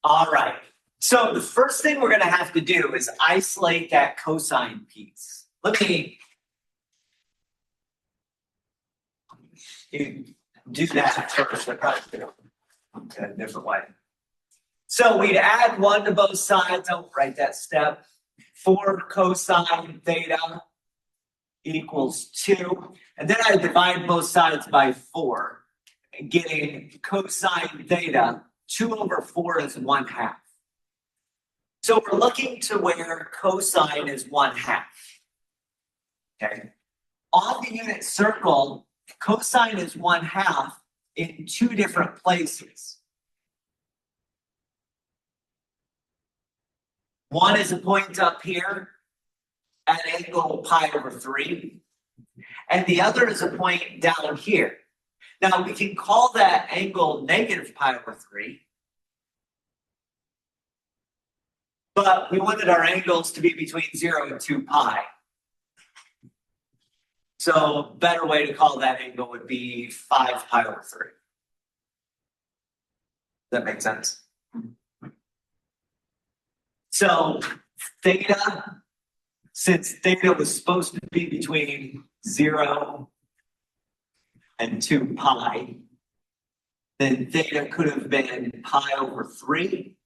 All right. So the first thing we're going to have to do is isolate that cosine piece. Let me do that first. I'll probably do it in a different way. So we'd add 1 to both sides. I'll write that step. 4 cosine theta equals 2. And then I divide both sides by 4, getting cosine theta. 2 over 4 is 1/2. So we're looking to where cosine is 1/2. Okay. On the unit circle, cosine is 1/2 in 2 different places. One is a point up here at angle pi over 3, and the other is a point down here. Now we can call that angle negative pi over 3, but we wanted our angles to be between 0 and 2 pi. So a better way to call that angle would be 5 pi over 3. Does that make sense? So theta, since theta was supposed to be between 0 and 2 pi, then theta could have been pi over 3,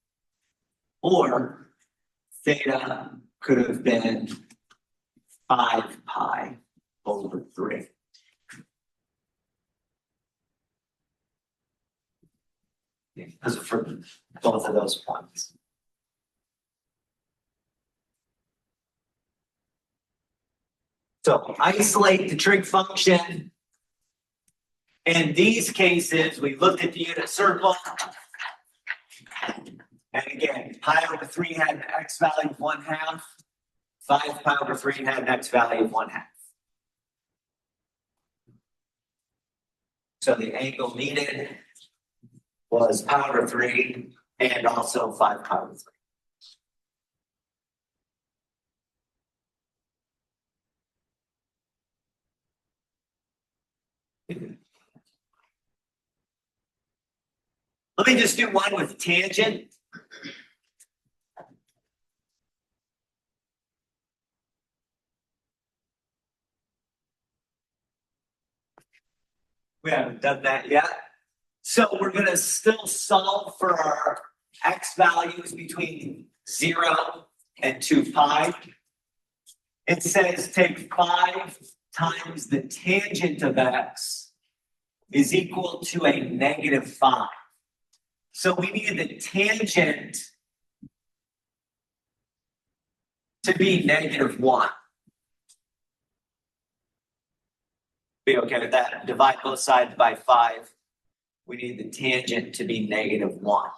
or theta could have been 5 pi over 3. Because for both of those points. So isolate the trig function. In these cases, we looked at the unit circle. And again, pi over 3 had an x value of 1/2. 5 pi over 3 had an x value of 1/2. So the angle needed was pi over 3 and also 5 pi over 3. Let me just do one with tangent. We haven't done that yet. So we're going to still solve for our x values between 0 and 2 pi. It says take 5 times the tangent of x is equal to a negative 5. So we need the tangent to be negative 1. Be okay with that? Divide both sides by 5. We need the tangent to be negative 1.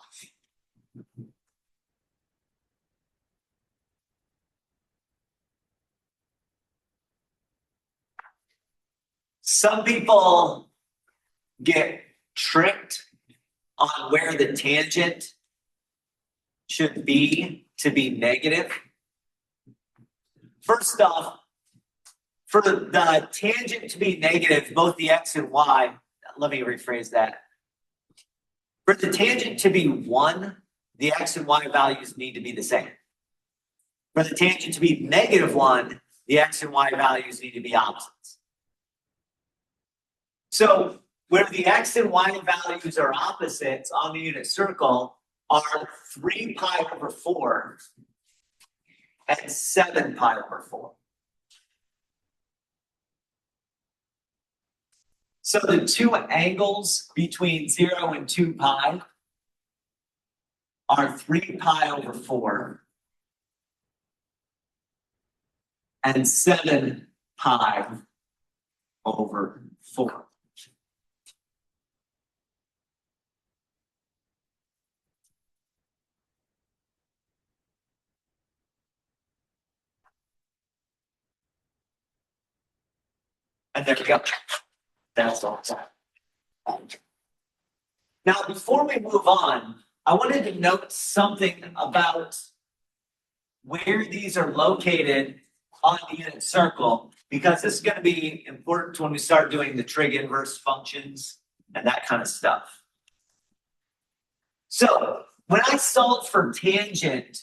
Some people get tricked on where the tangent should be to be negative. First off, for the tangent to be negative, both the x and y, let me rephrase that. For the tangent to be 1, the x and y values need to be the same. For the tangent to be negative 1, the x and y values need to be opposites. So where the x and y values are opposites on the unit circle are 3 pi over 4 and 7 pi over 4. So the two angles between 0 and 2 pi are 3 pi over 4 and 7 pi over 4. And there we go. That's all. Now, before we move on, I wanted to note something about where these are located on the unit circle, because this is going to be important when we start doing the trig inverse functions and that kind of stuff. So when I solved for tangent,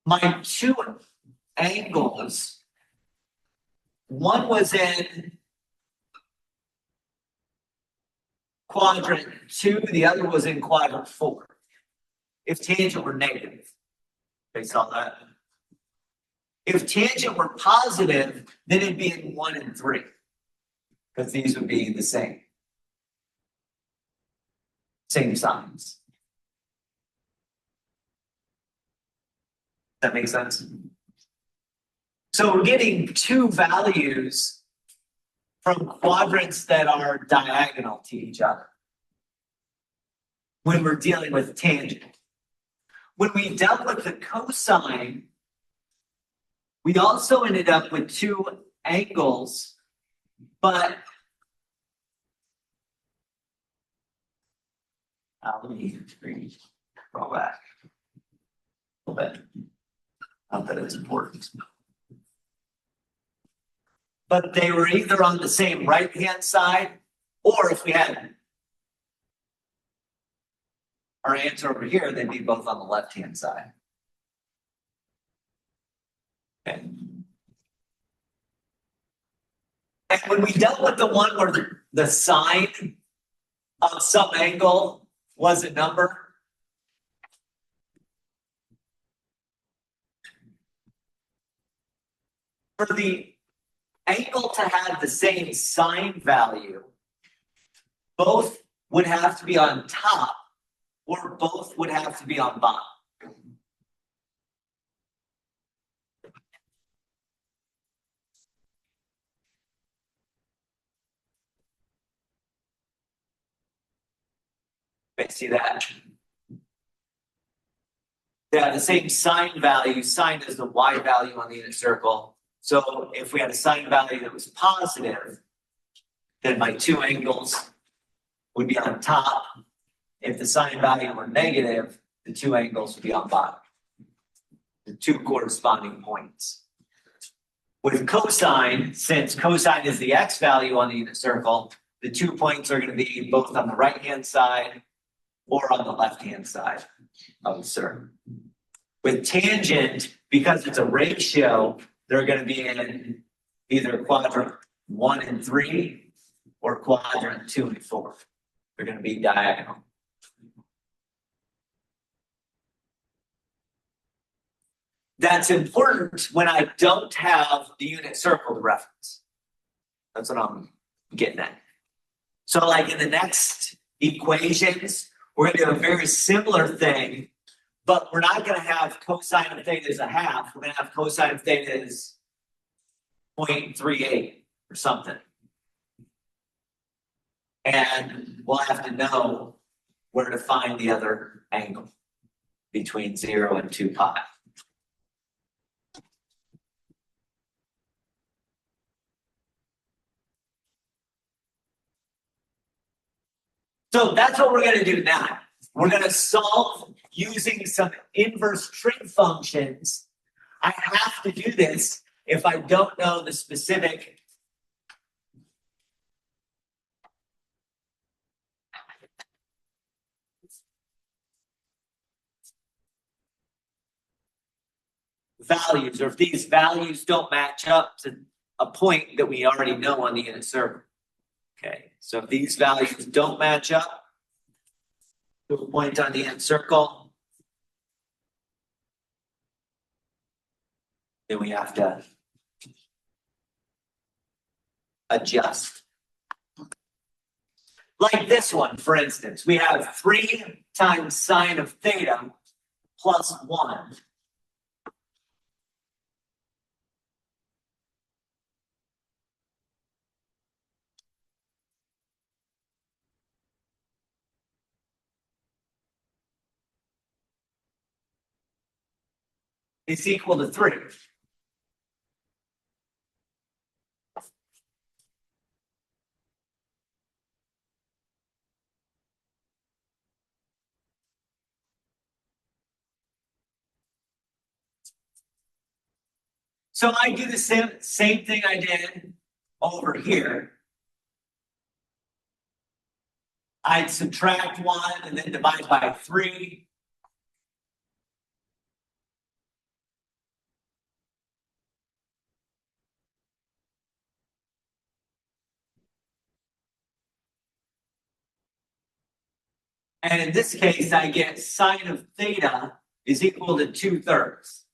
my two angles, one was in quadrant 2, the other was in quadrant 4. If tangent were negative, based on that. If tangent were positive, then it'd be in 1 and 3, because these would be the same signs. That makes sense? So we're getting two values from quadrants that are diagonal to each other when we're dealing with tangent. When we dealt with the cosine, we also ended up with two angles, but let me roll back a little bit. Not that it's important. But they were either on the same right-hand side, or if we had our answer over here, they'd be both on the left-hand side. Okay. And when we dealt with the one where the sine of some angle was a number, for the angle to have the same sine value, both would have to be on top or both would have to be on bottom. Okay, see that? They have the same sine value. Sine is the y value on the unit circle. So if we had a sine value that was positive, then my two angles would be on top. If the sine value were negative, the two angles would be on bottom. The two corresponding points. With cosine, since cosine is the x value on the unit circle, the 2 points are going to be both on the right-hand side or on the left-hand side of the circle. With tangent, because it's a ratio, they're going to be in either quadrant 1 and 3 or quadrant 2 and 4. They're going to be diagonal. That's important when I don't have the unit circle to reference. That's what I'm getting at. So like in the next equations, we're going to do a very similar thing, but we're not going to have cosine of theta as a half. We're going to have cosine of theta as 0.38 or something. And we'll have to know where to find the other angle between 0 and 2 pi. So that's what we're going to do now. We're going to solve using some inverse trig functions. I have to do this if I don't know the specific values, or if these values don't match up to a point that we already know on the unit circle. Okay. So if these values don't match up to a point on the end circle, then we have to adjust. Like this one, for instance, we have 3 times sine of theta plus 1. Is equal to 3. So I do the same thing I did over here. I'd subtract 1 and then divide by 3. And in this case, I get sine of theta is equal to 2/3.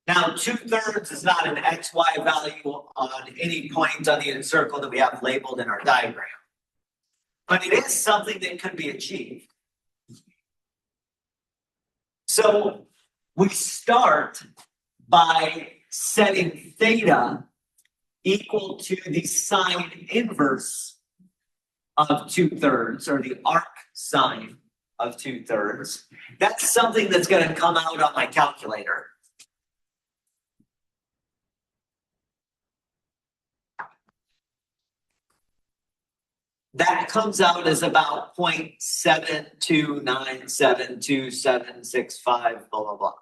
Now, 2/3 is not an XY value on any point on the circle that we have labeled in our diagram. But it is something that could be achieved. So we start by setting theta equal to the sine inverse of 2/3, or the arc sine of 2/3. That's something that's going to come out on my calculator. That comes out as about 0.72972765, blah, blah, blah.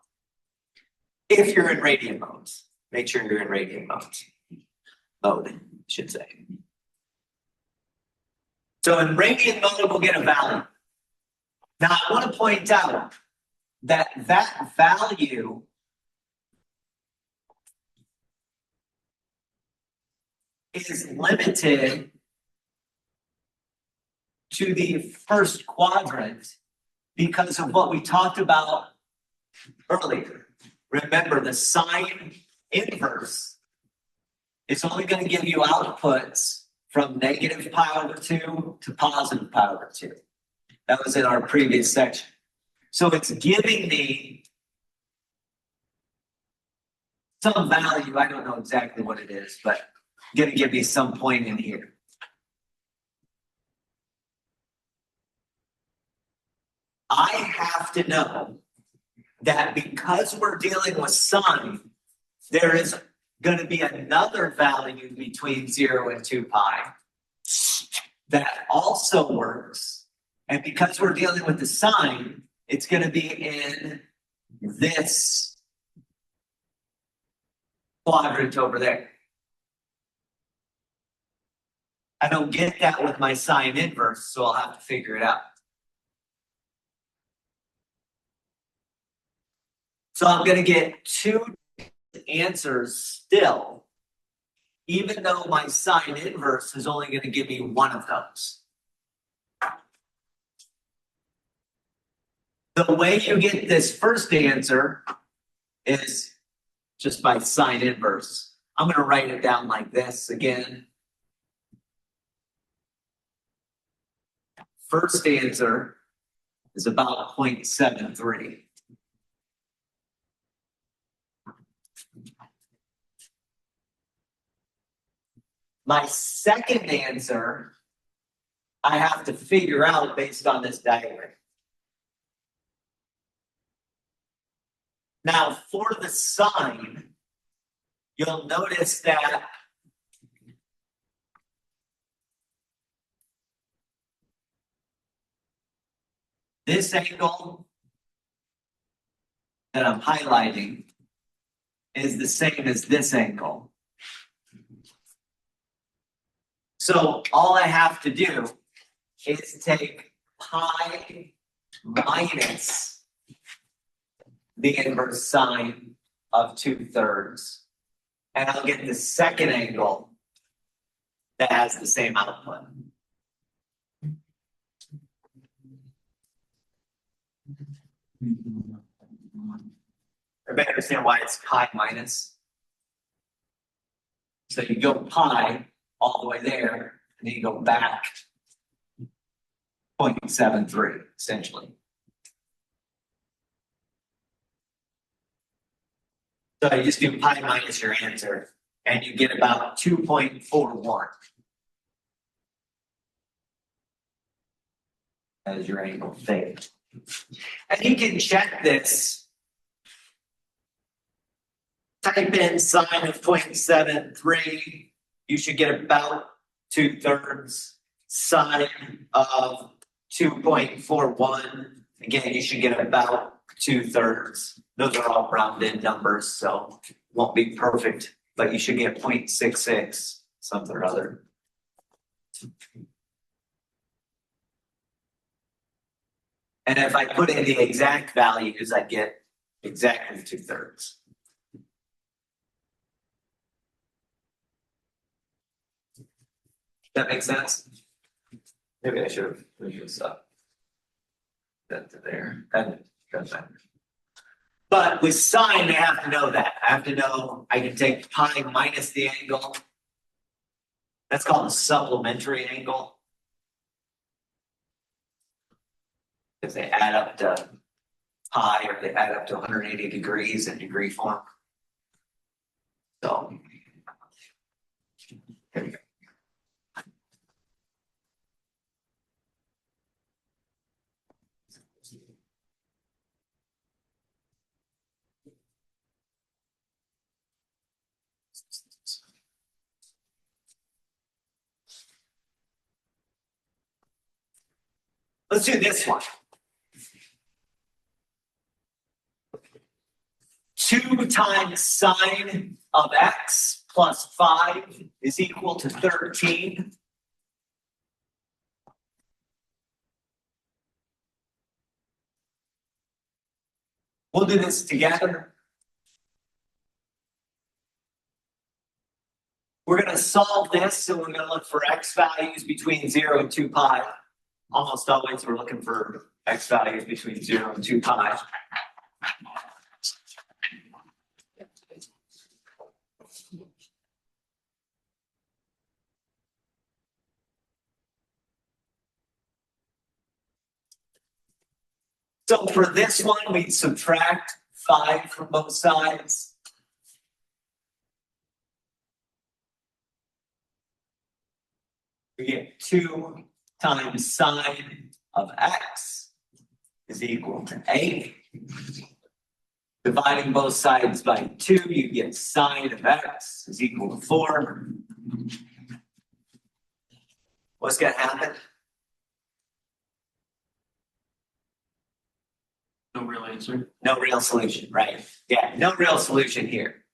If you're in radian modes, make sure you're in radian modes. Mode, I should say. So in radian mode, we'll get a value. Now, I want to point out that that value is limited to the first quadrant because of what we talked about earlier. Remember, the sine inverse is only going to give you outputs from negative pi over 2 to positive pi over 2. That was in our previous section. So it's giving me some value. I don't know exactly what it is, but going to give me some point in here. I have to know that because we're dealing with sine, there is going to be another value between 0 and 2 pi that also works. And because we're dealing with the sine, it's going to be in this quadrant over there. I don't get that with my sine inverse, so I'll have to figure it out. So I'm going to get 2 answers still, even though my sine inverse is only going to give me one of those. The way you get this first answer is just by sine inverse. I'm going to write it down like this again. First answer is about 0.73. My second answer, I have to figure out based on this diagram. Now, for the sine, you'll notice that this angle that I'm highlighting is the same as this angle. So all I have to do is take pi minus the inverse sine of 2/3. And I'll get the second angle that has the same output. Everybody understand why it's pi minus? So you go pi all the way there, and then you go back 0.73, essentially. So you just do pi minus your answer, and you get about 2.41 as your angle theta. And you can check this. Type in sine of 0.73, you should get about 2/3. Sine of 2.41, again, you should get about 2/3. Those are all rounded numbers, so it won't be perfect, but you should get 0.66, something or other. And if I put in the exact values, I get exactly 2/3. That makes sense? Maybe I should have moved this up. That to there. That better. But with sine, I have to know that. I have to know I can take pi minus the angle. That's called a supplementary angle. If they add up to pi or they add up to 180 degrees in degree form. So here we go. Let's do this one. 2 times sine of x plus 5 is equal to 13. We'll do this together. We're going to solve this, so we're going to look for x values between 0 and 2 pi. Almost always we're looking for x values between 0 and 2 pi. So for this one, we subtract 5 from both sides. We get 2 times sine of x is equal to 8. Dividing both sides by 2, you get sine of x is equal to 4. What's going to happen? No real answer. No real solution, right? Yeah, no real solution here.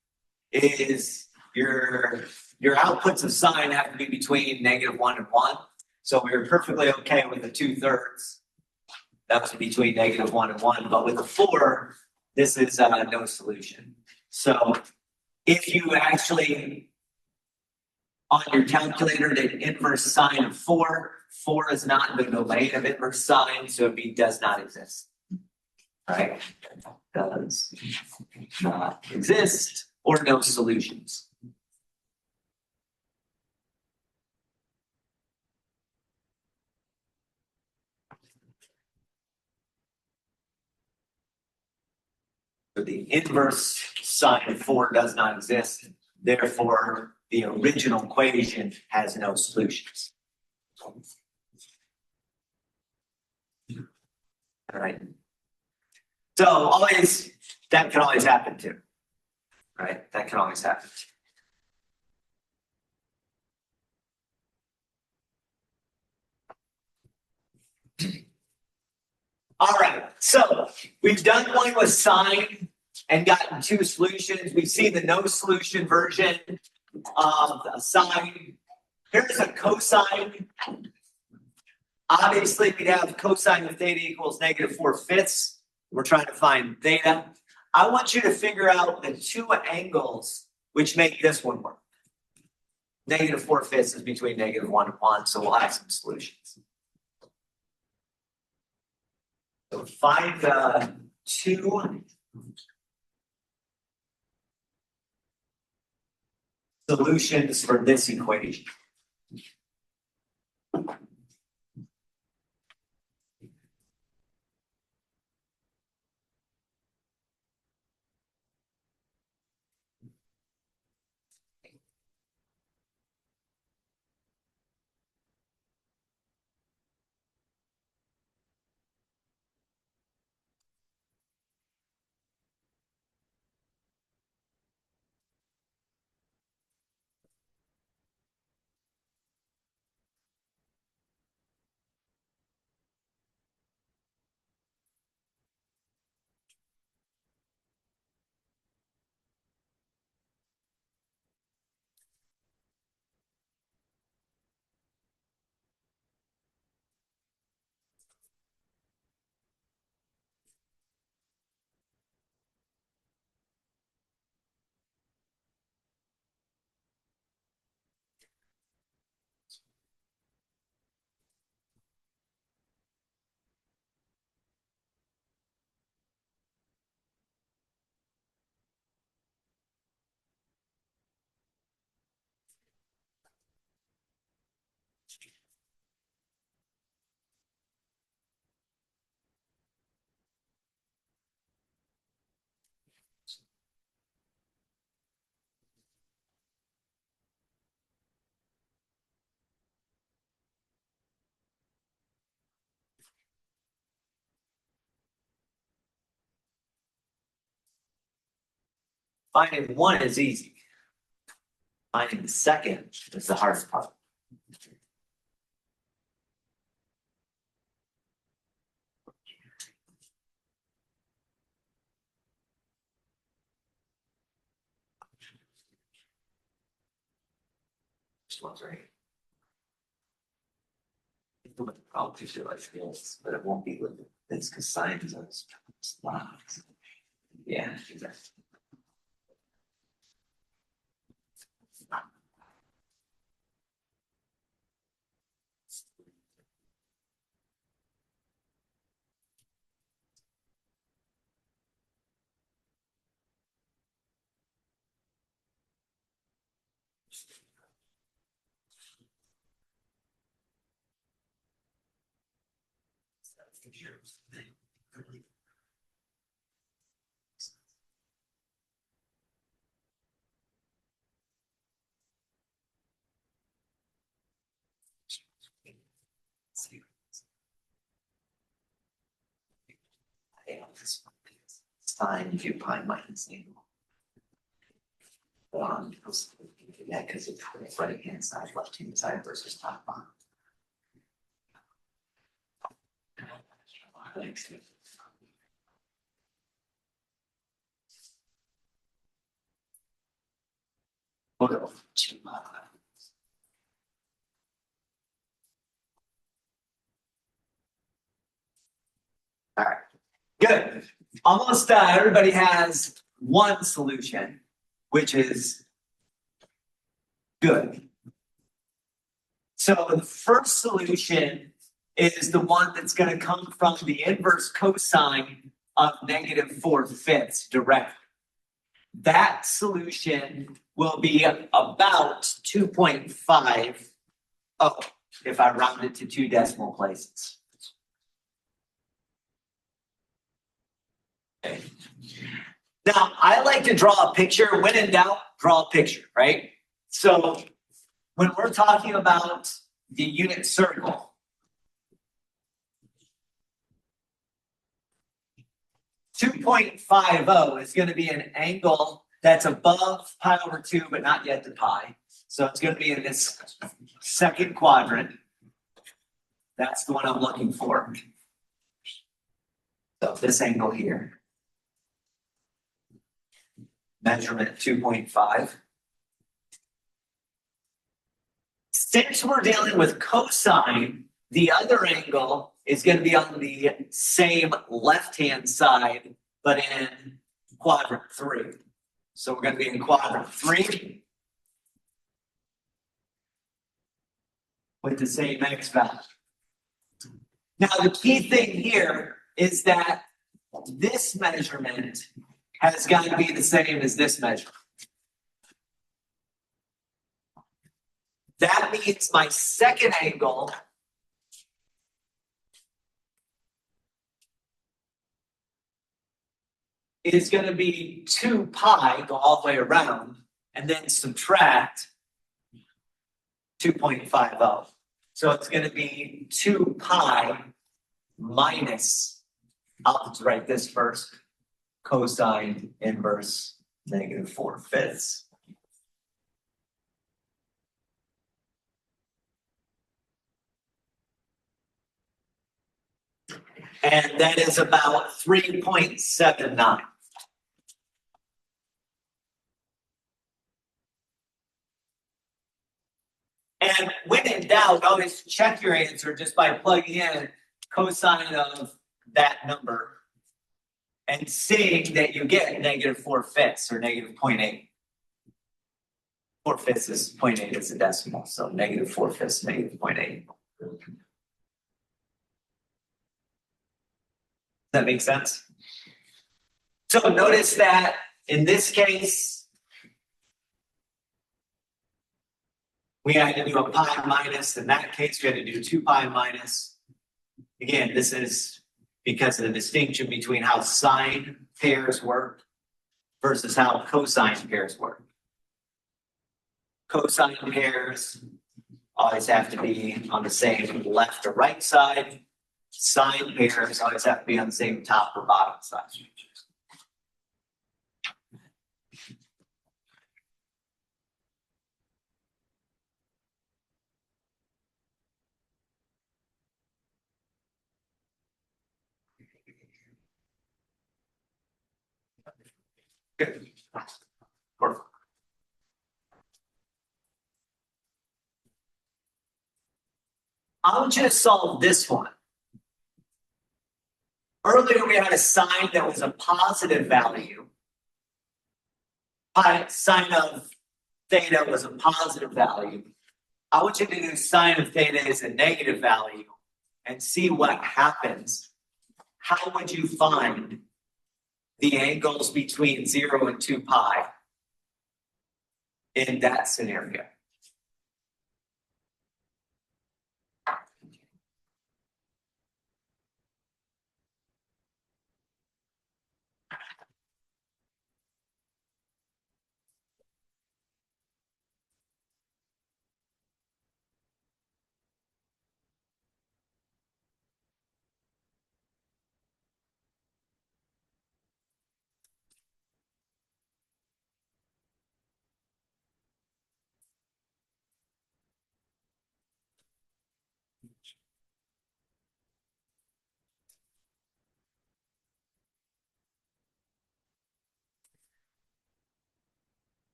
Is your outputs of sine have to be between -1 and 1. So we were perfectly okay with the 2/3. That was between -1 and 1. But with the 4, this is no solution. So if you actually, on your calculator, did inverse sine of 4, 4 is not in the domain of inverse sine, so it does not exist. Right? Does not exist, or no solutions. So the inverse sine of 4 does not exist. Therefore, the original equation has no solutions. All right. So always, that can always happen too. Right? That can always happen too. All right, so we've done one with sine and gotten 2 solutions. We've seen the no solution version of a sine. Here's a cosine. Obviously, we'd have cosine of theta equals -4/5. We're trying to find theta. I want you to figure out the two angles which make this one work. -4/5 is between -1 and 1, so we'll have some solutions. So find the two solutions for this equation. Finding one is easy. Finding the second is the hardest part. This one's right. I'll picture like this, but it won't be with this because science is slots. Yeah, exactly. Sine if you pi minus angle. Yeah, because it's right hand side, left hand side versus top bottom. We'll go. All right, good. Almost everybody has one solution, which is good. So the first solution is the one that's going to come from the inverse cosine of -4/5 direct. That solution will be about 2.5 if I round it to 2 decimal places. Okay. Now, I like to draw a picture. When in doubt, draw a picture, right? So when we're talking about the unit circle, .50 is going to be an angle that's above pi over 2, but not yet to pi. So it's going to be in this second quadrant. That's the one I'm looking for. So this angle here. Measurement 2.5. Since we're dealing with cosine, the other angle is going to be on the same left-hand side, but in quadrant 3. So we're going to be in quadrant 3 with the same x value. Now the key thing here is that this measurement has got to be the same as this measurement. That means my second angle is going to be 2 pi, go all the way around, and then subtract 2.50. So it's going to be 2 pi minus, I'll just write this first, cosine inverse -4/5. And that is about 3.79. And when in doubt, always check your answer just by plugging in cosine of that number and seeing that you get -4/5 or -0.8. 4/5 is 0.8 is a decimal, so -4/5, -0.8. Does that make sense? So notice that in this case, we had to do a pi minus. In that case, we had to do 2 pi minus. Again, this is because of the distinction between how sine pairs work versus how cosine pairs work. Cosine pairs always have to be on the same left or right side. Sine pairs always have to be on the same top or bottom side. Good. Perfect. I'll just solve this one. Earlier, we had a sign that was a positive value. Sine of theta was a positive value. I want you to do sine of theta as a negative value and see what happens. How would you find the angles between 0 and 2 pi in that scenario?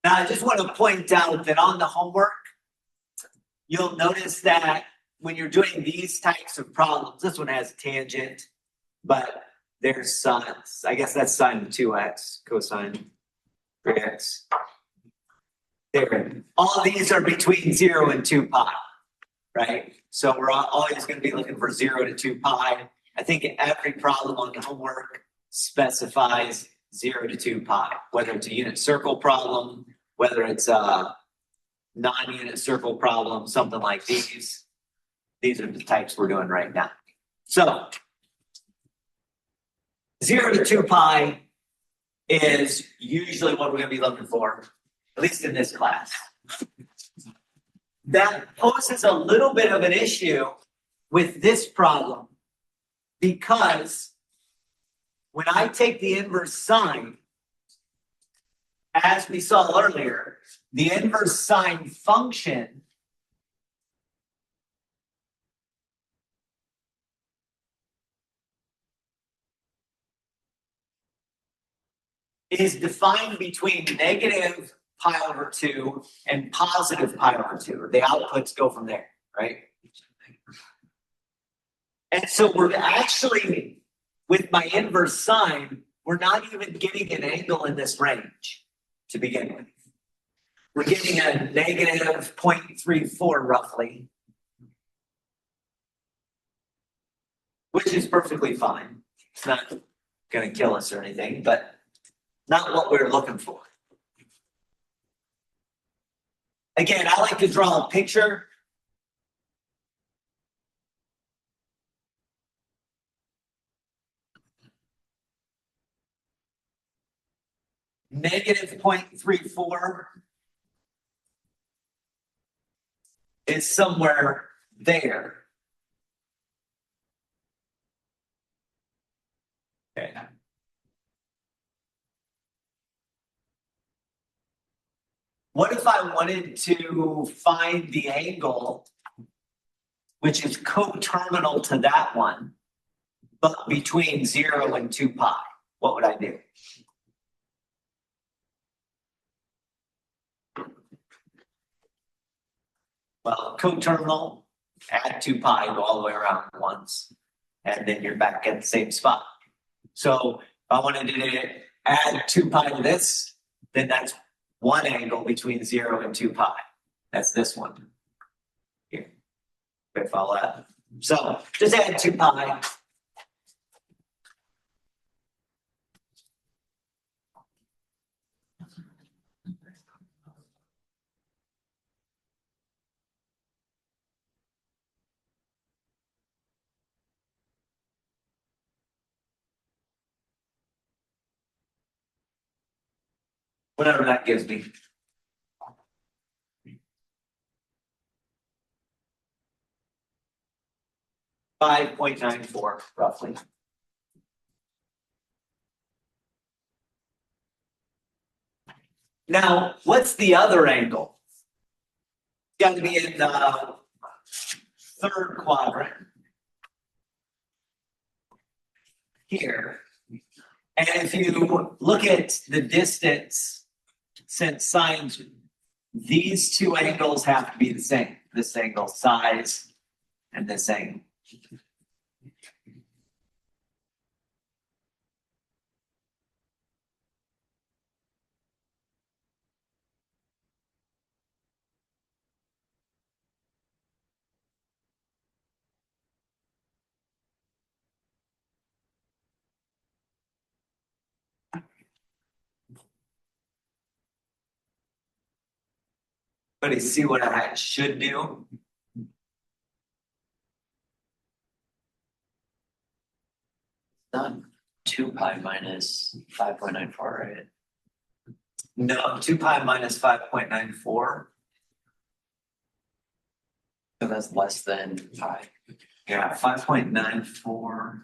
Now, I just want to point out that on the homework, you'll notice that when you're doing these types of problems, this one has tangent, but there's sines. I guess that's sine of 2x, cosine 3x. There. All these are between 0 and 2 pi, right? So we're always going to be looking for 0 to 2 pi. I think every problem on the homework specifies 0 to 2 pi, whether it's a unit circle problem, whether it's a non-unit circle problem, something like these. These are the types we're doing right now. So 0 to 2 pi is usually what we're going to be looking for, at least in this class. That poses a little bit of an issue with this problem because when I take the inverse sine, as we saw earlier, the inverse sine function is defined between negative pi over 2 and positive pi over 2. The outputs go from there, right? And so we're actually, with my inverse sine, we're not even getting an angle in this range to begin with. We're getting a negative 0.34 roughly, which is perfectly fine. It's not going to kill us or anything, but not what we're looking for. Again, I like to draw a picture. Negative 0.34 is somewhere there. Okay. What if I wanted to find the angle which is coterminal to that one, but between 0 and 2 pi? What would I do? Well, coterminal, add 2 pi, go all the way around once, and then you're back at the same spot. So if I wanted to add 2 pi to this, then that's one angle between 0 and 2 pi. That's this one. Here. Okay, follow that. So just add 2 pi. Whatever that gives me. $5.94 roughly. Now, what's the other angle? It's got to be in the third quadrant. Here. And if you look at the distance, since sines, these two angles have to be the same. This angle size and this angle. But see what I should do? Not 2 pi minus 5.94, right? No, 2 pi minus 5.94. So that's less than pi. Yeah, 5.94.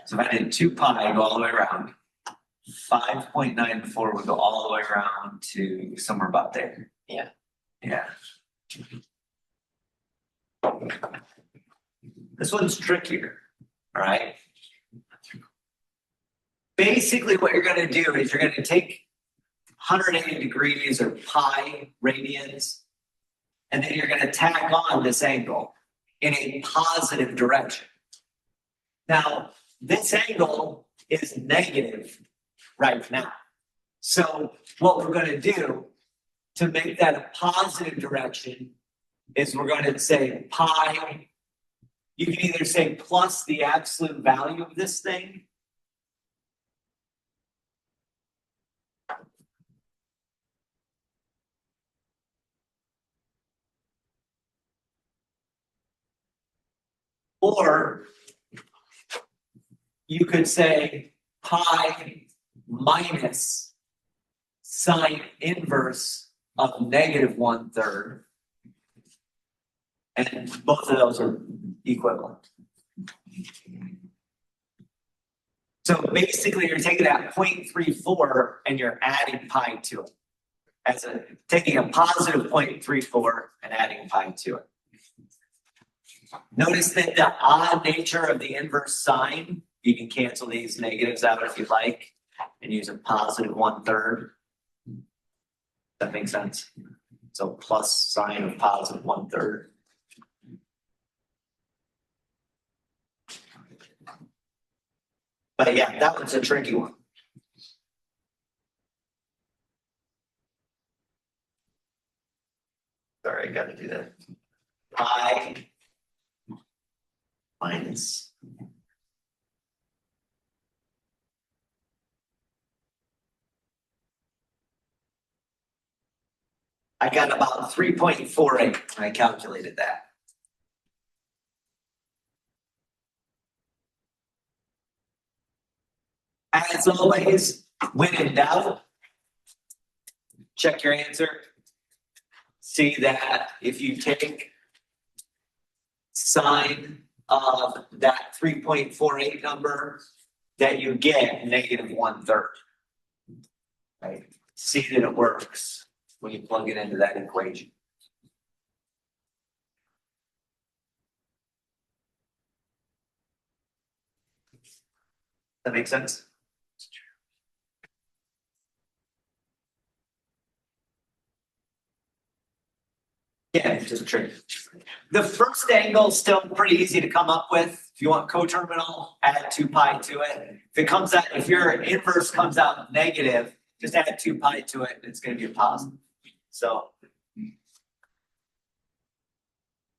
So if I did 2 pi, go all the way around. 5.94 would go all the way around to somewhere about there. Yeah. Yeah. This one's trickier. All right. Basically, what you're going to do is you're going to take 180 degrees or pi radians, and then you're going to tack on this angle in a positive direction. Now, this angle is negative right now. So what we're going to do to make that a positive direction is we're going to say pi. You can either say plus the absolute value of this thing, Or you could say pi minus sine inverse of -1/3. And both of those are equivalent. So basically you're taking that 0.34 and you're adding pi to it. Taking a positive 0.34 and adding pi to it. Notice that the odd nature of the inverse sign, you can cancel these negatives out if you like and use a positive 1/3. That makes sense. So plus sine of positive 1/3. But yeah, that one's a tricky one. Sorry, I gotta do that. Pi minus. I got about 3.48 when I calculated that. As always, when in doubt, check your answer. See that if you take sine of that 3.48 number, that you get -1/3. Right? See that it works when you plug it into that equation. That makes sense? Yeah, just a trick. The first angle is still pretty easy to come up with. If you want coterminal, add 2 pi to it. If your inverse comes out negative, just add 2 pi to it, and it's going to be a positive. So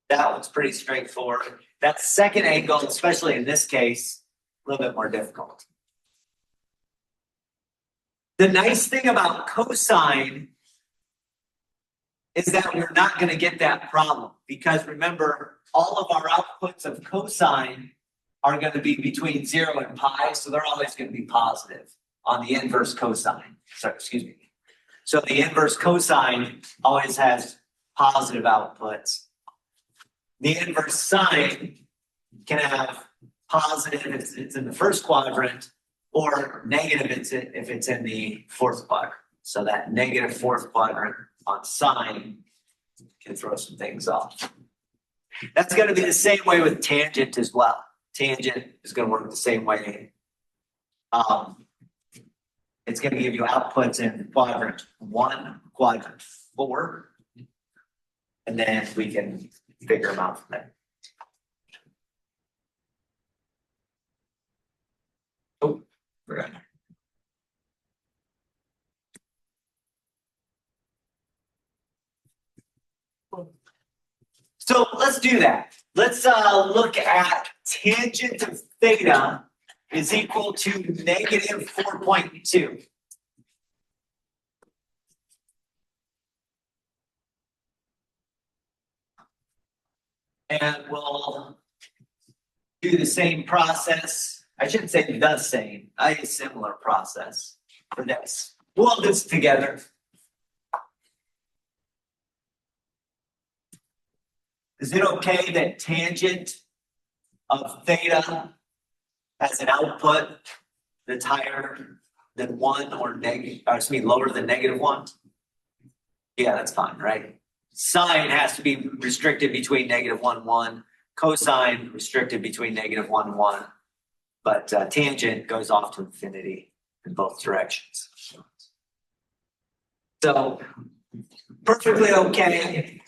that one's pretty straightforward. That second angle, especially in this case, a little bit more difficult. The nice thing about cosine is that we're not going to get that problem because remember, all of our outputs of cosine are going to be between 0 and pi, so they're always going to be positive on the inverse cosine. So the inverse cosine always has positive outputs. The inverse sine can have positive if it's in the first quadrant, or negative if it's in the fourth quadrant. So that negative fourth quadrant on sine can throw some things off. That's going to be the same way with tangent as well. Tangent is going to work the same way. It's going to give you outputs in quadrant 1, quadrant 4, and then we can figure them out from there. Oh, forgot. So let's do that. Let's look at tangent of theta is equal to -4.2. And we'll do the same process. I shouldn't say the same, a similar process for this. We'll do this together. Is it okay that tangent of theta has an output that's higher than 1 or lower than -1? Yeah, that's fine, right? Sine has to be restricted between -1 and 1. Cosine restricted between -1 and 1. But tangent goes off to infinity in both directions. So perfectly okay.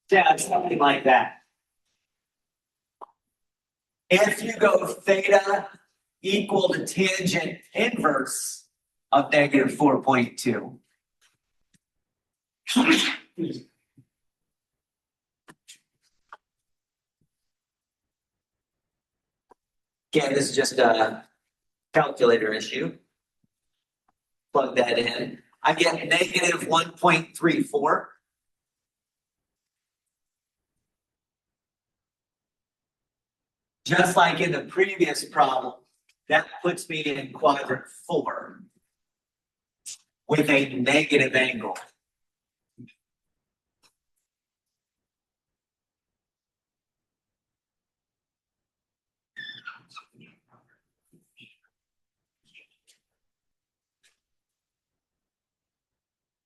Yeah, something like that. If you go theta equal to tangent inverse of -4.2. Again, this is just a calculator issue. Plug that in. I get -1.34. just like in the previous problem, that puts me in quadrant 4 with a negative angle.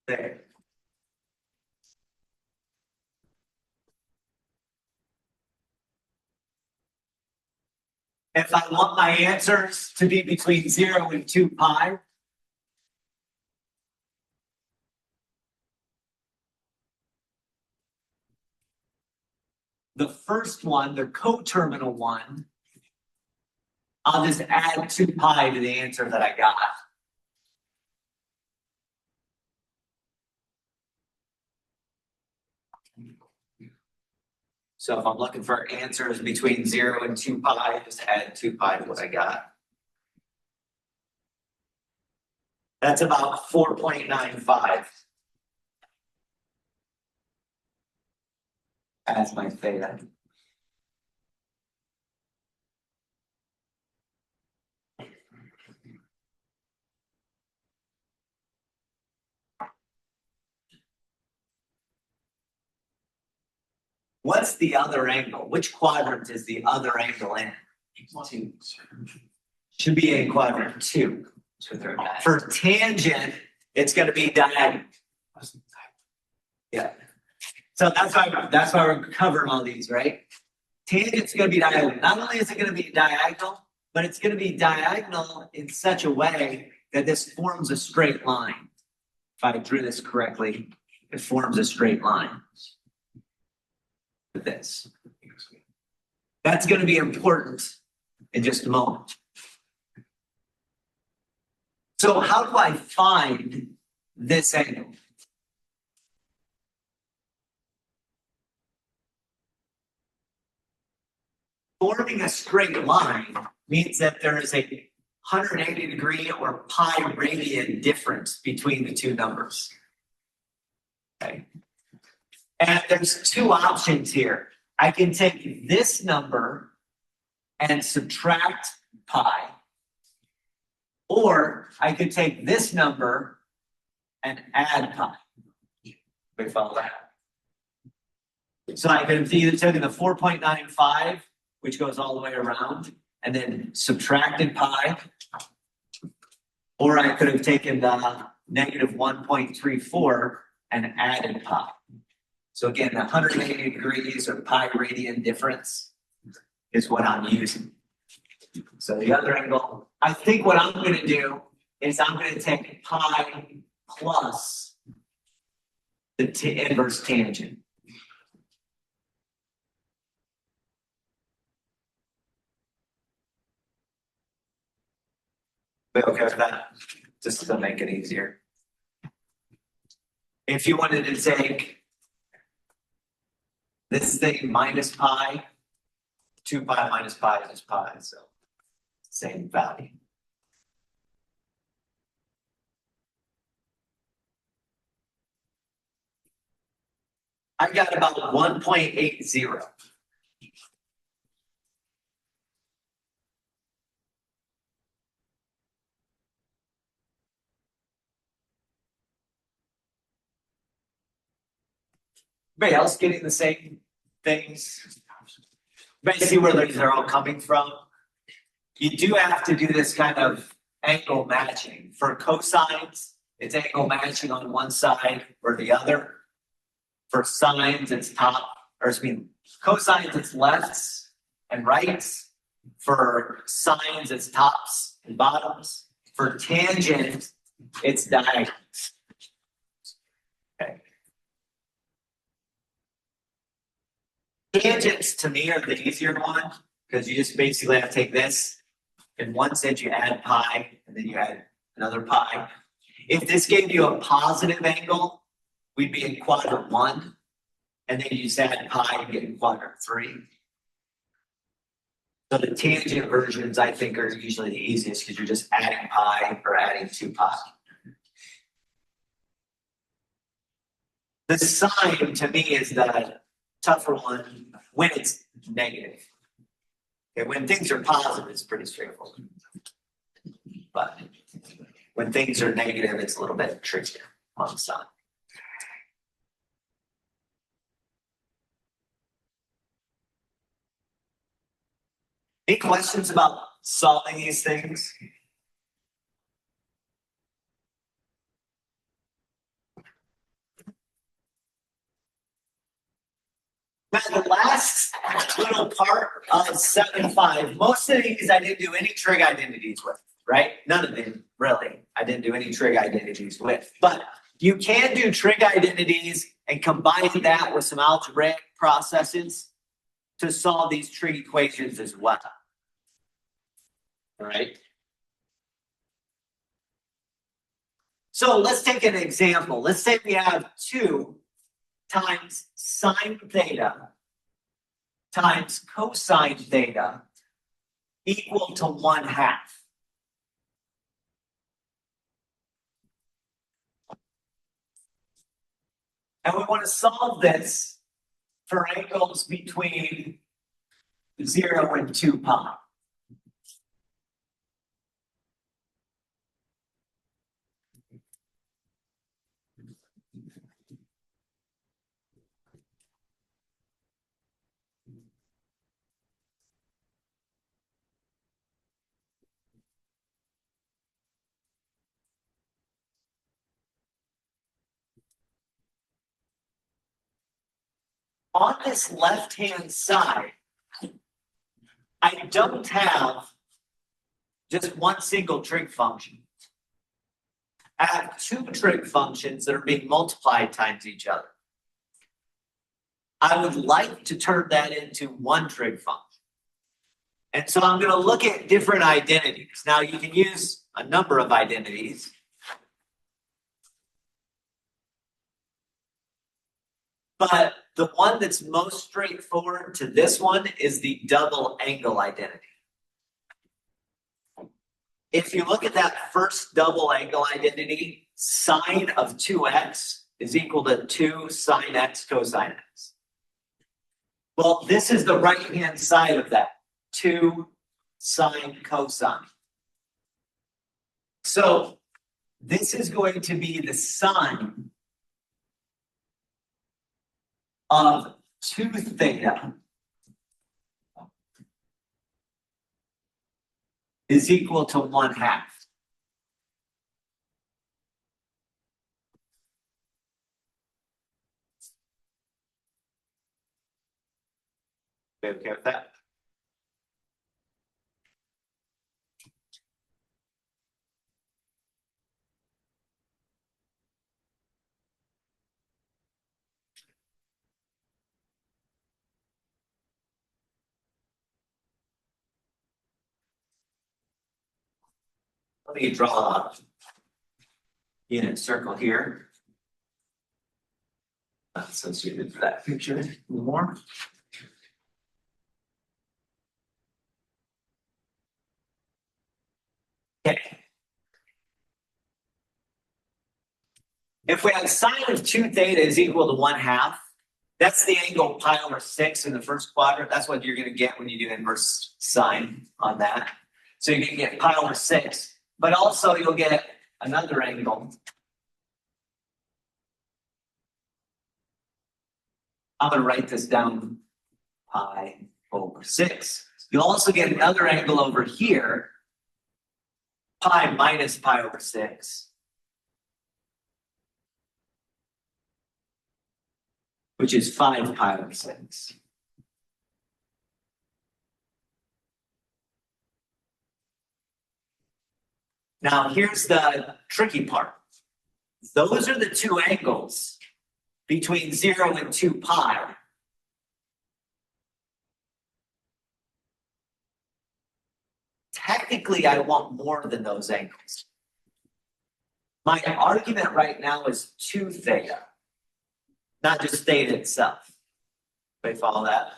There. If I want my answers to be between 0 and 2 pi, the first one, the coterminal one, I'll just add 2 pi to the answer that I got. So if I'm looking for answers between 0 and 2 pi, just add 2 pi to what I got. That's about 4.95 as my theta. What's the other angle? Which quadrant is the other angle in? 2. Should be in quadrant 2. For tangent, it's going to be diagonal. Yeah. So that's why we're covering all these, right? Tangent's going to be diagonal. Not only is it going to be diagonal, but it's going to be diagonal in such a way that this forms a straight line. If I drew this correctly, it forms a straight line. With this. That's going to be important in just a moment. So how do I find this angle? Forming a straight line means that there is a 180 degree or pi radian difference between the two numbers. Okay. And there's 2 options here. I can take this number and subtract pi, or I could take this number and add pi. We follow that. So I could have either taken the 4.95, which goes all the way around, and then subtracted pi, or I could have taken the negative 1.34 and added pi. So again, the 180 degrees or pi radian difference is what I'm using. So the other angle, I think what I'm going to do is I'm going to take pi plus the inverse tangent. We okay with that? Just to make it easier. If you wanted to take this thing minus pi, 2 pi minus pi is just pi, so same value. I got about 1.80. Everybody else getting the same things? Everybody see where these are all coming from? You do have to do this kind of angle matching. For cosines, it's angle matching on one side or the other. For sines, it's cosines, it's lefts and rights. For sines, it's tops and bottoms. For tangent, it's diagonals. Okay. Tangents to me are the easier one because you just basically have to take this. In one sense, you add pi and then you add another pi. If this gave you a positive angle, we'd be in quadrant 1, and then you just add pi and get in quadrant 3. So the tangent versions, I think, are usually the easiest because you're just adding pi or adding 2 pi. The sine, to me, is the tougher one when it's negative. Okay, when things are positive, it's pretty straightforward. But when things are negative, it's a little bit trickier on the side. Any questions about solving these things? Now, the last little part of 7.5, most of these I didn't do any trig identities with, right? None of them, really. I didn't do any trig identities with. But you can do trig identities and combine that with some algebraic processes to solve these trig equations as well. All right. So let's take an example. Let's say we have 2 times sine theta times cosine theta equal to 1/2. And we want to solve this for angles between 0 and 2 pi. On this left-hand side, I don't have just one single trig function. I have 2 trig functions that are being multiplied times each other. I would like to turn that into one trig function. And so I'm going to look at different identities. Now you can use a number of identities. But the one that's most straightforward to this one is the double angle identity. If you look at that first double angle identity, sine of 2x is equal to 2 sine x cosine x. Well, this is the right-hand side of that, 2 sine cosine. So this is going to be the sine of 2 theta is equal to 1/2. Okay with that? Let me draw a unit circle here. Not associated with that picture anymore. Okay. If we have sine of 2 theta is equal to 1/2, that's the angle pi over 6 in the first quadrant. That's what you're going to get when you do inverse sine on that. So you're going to get pi over 6. But also you'll get another angle. I'm going to write this down, pi over 6. You'll also get another angle over here, pi minus pi over 6, which is 5 pi over 6. Now, here's the tricky part. Those are the 2 angles between 0 and 2 pi. Technically, I want more than those angles. My argument right now is 2 theta, not just theta itself. Everybody follow that?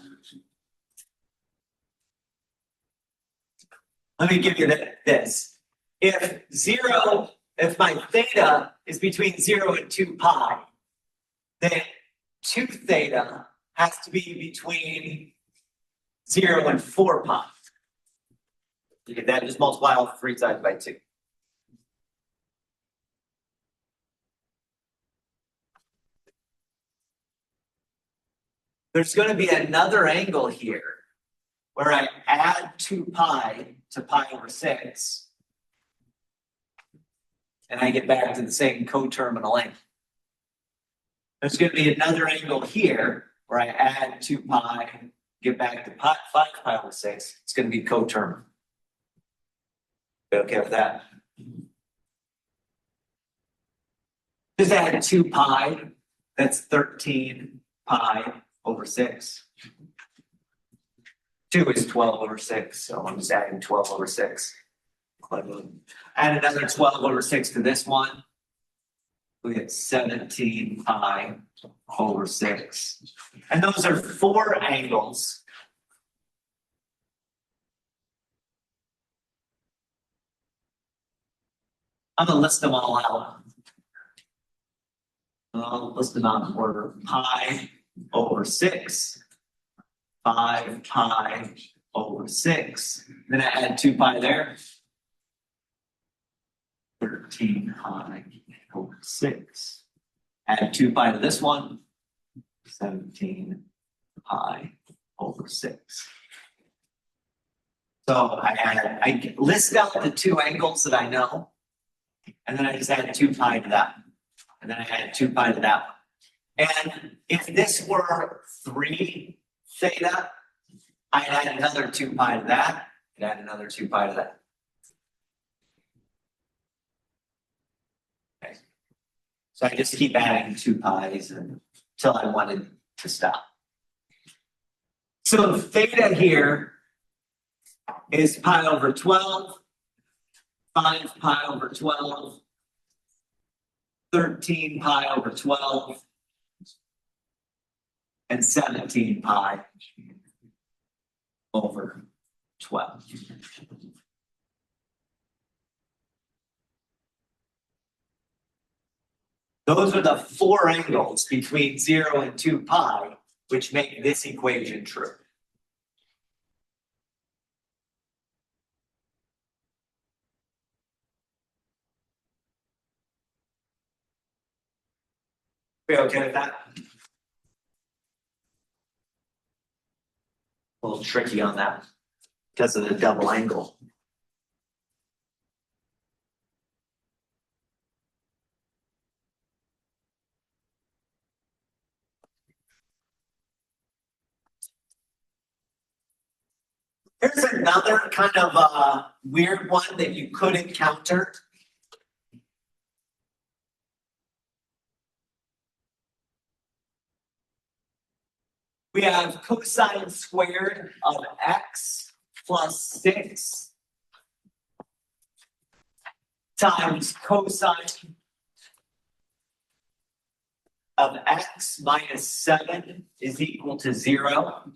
Let me give you this. If my theta is between 0 and 2 pi, then 2 theta has to be between 0 and 4 pi. You get that, just multiply all three sides by 2. There's going to be another angle here where I add 2 pi to pi over 6. And I get back to the same coterminal angle. There's going to be another angle here where I add 2 pi, get back to 5 pi over 6. It's going to be coterminal. You okay with that? Just add 2 pi, that's 13 pi over 6. 2 is 12 over 6, so I'm just adding 12 over 6. Add another 12 over 6 to this one. We get 17 pi over 6. And those are 4 angles. I'm going to list them all out. I'll list them out in order. Pi over 6. 5 pi over 6. Then I add 2 pi there. 13 pi over 6. Add 2 pi to this one. 17 pi over 6. So I list out the 2 angles that I know. And then I just add 2 pi to that. And then I add 2 pi to that one. And if this were 3 theta, I'd add another 2 pi to that. And add another 2 pi to that. Okay. So I just keep adding 2 pi's until I wanted to stop. So theta here is pi over 12. 5 pi over 12, 13 pi over 12, and 17 pi over 12. Those are the 4 angles between 0 and 2 pi, which make this equation true. We okay with that? A little tricky on that because of the double angle. Here's another kind of weird one that you could encounter. We have cosine squared of x plus 6 times cosine of x minus 7 is equal to 0.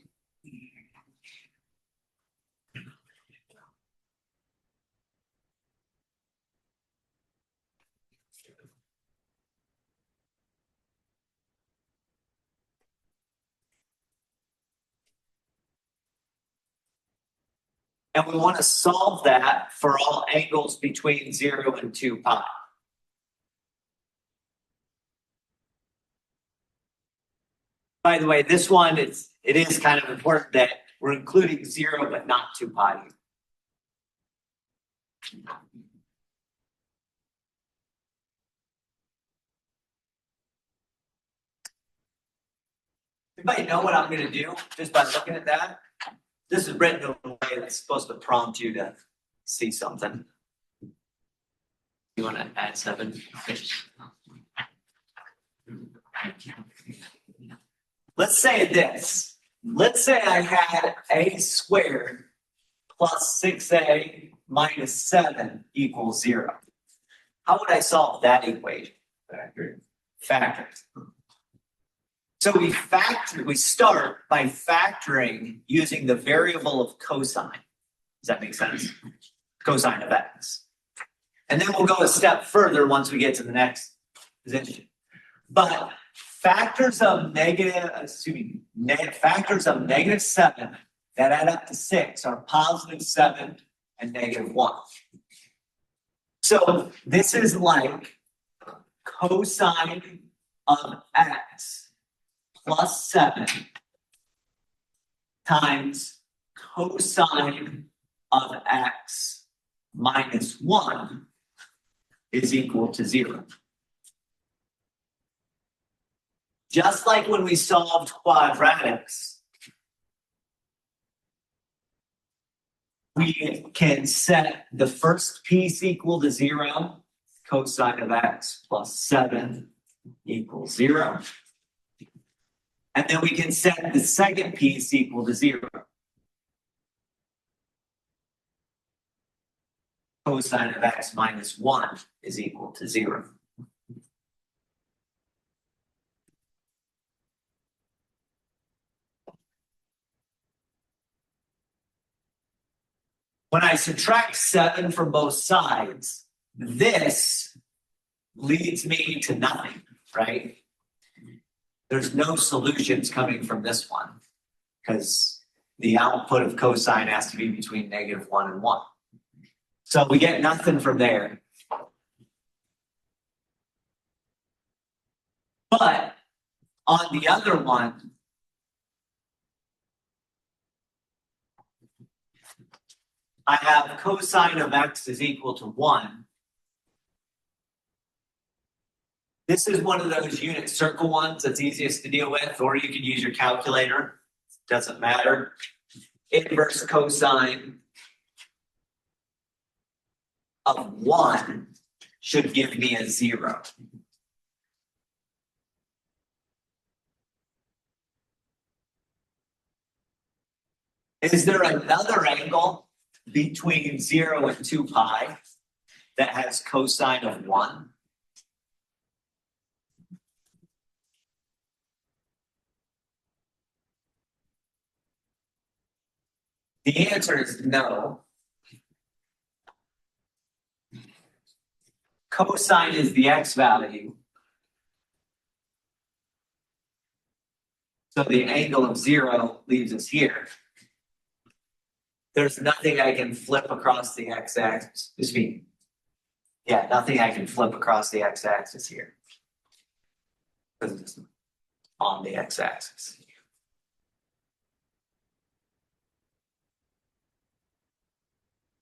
And we want to solve that for all angles between 0 and 2 pi. By the way, this one, it is kind of important that we're including 0 but not 2 pi. Anybody know what I'm going to do just by looking at that? This is written in a way that's supposed to prompt you to see something. You want to add 7? Let's say this. Let's say I had a squared plus 6a minus 7 equals 0. How would I solve that equation? Factor. So we start by factoring using the variable of cosine. Does that make sense? Cosine of x. And then we'll go a step further once we get to the next position. But factors of -7 that add up to 6 are +7 and -1. So this is like cosine of x plus 7 times cosine of x minus 1 is equal to 0. Just like when we solved quadratics, we can set the first piece equal to 0, cosine of x plus 7 equals 0. And then we can set the second piece equal to 0. Cosine of x minus 1 is equal to 0. When I subtract 7 from both sides, this leads me to nothing, right? There's no solutions coming from this one because the output of cosine has to be between -1 and 1. So we get nothing from there. But on the other one, I have cosine of x is equal to 1. This is one of those unit circle ones that's easiest to deal with, or you can use your calculator. Doesn't matter. Inverse cosine of 1 should give me a 0. Is there another angle between 0 and 2 pi that has cosine of 1? The answer is no. Cosine is the x value. So the angle of 0 leaves us here. There's nothing I can flip across the x-axis. Nothing I can flip across the x-axis here. Because it's on the x-axis.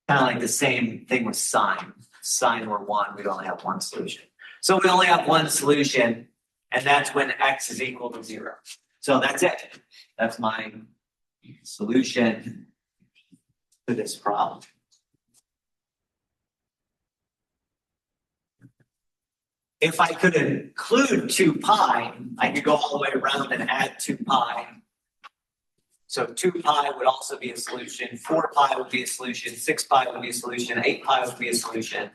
Kind of like the same thing with sine. Sine were 1, we'd only have one solution. So we only have one solution, and that's when x is equal to 0. So that's it. That's my solution to this problem. If I could include 2 pi, I could go all the way around and add 2 pi. So 2 pi would also be a solution, 4 pi would be a solution, 6 pi would be a solution, 8 pi would be a solution,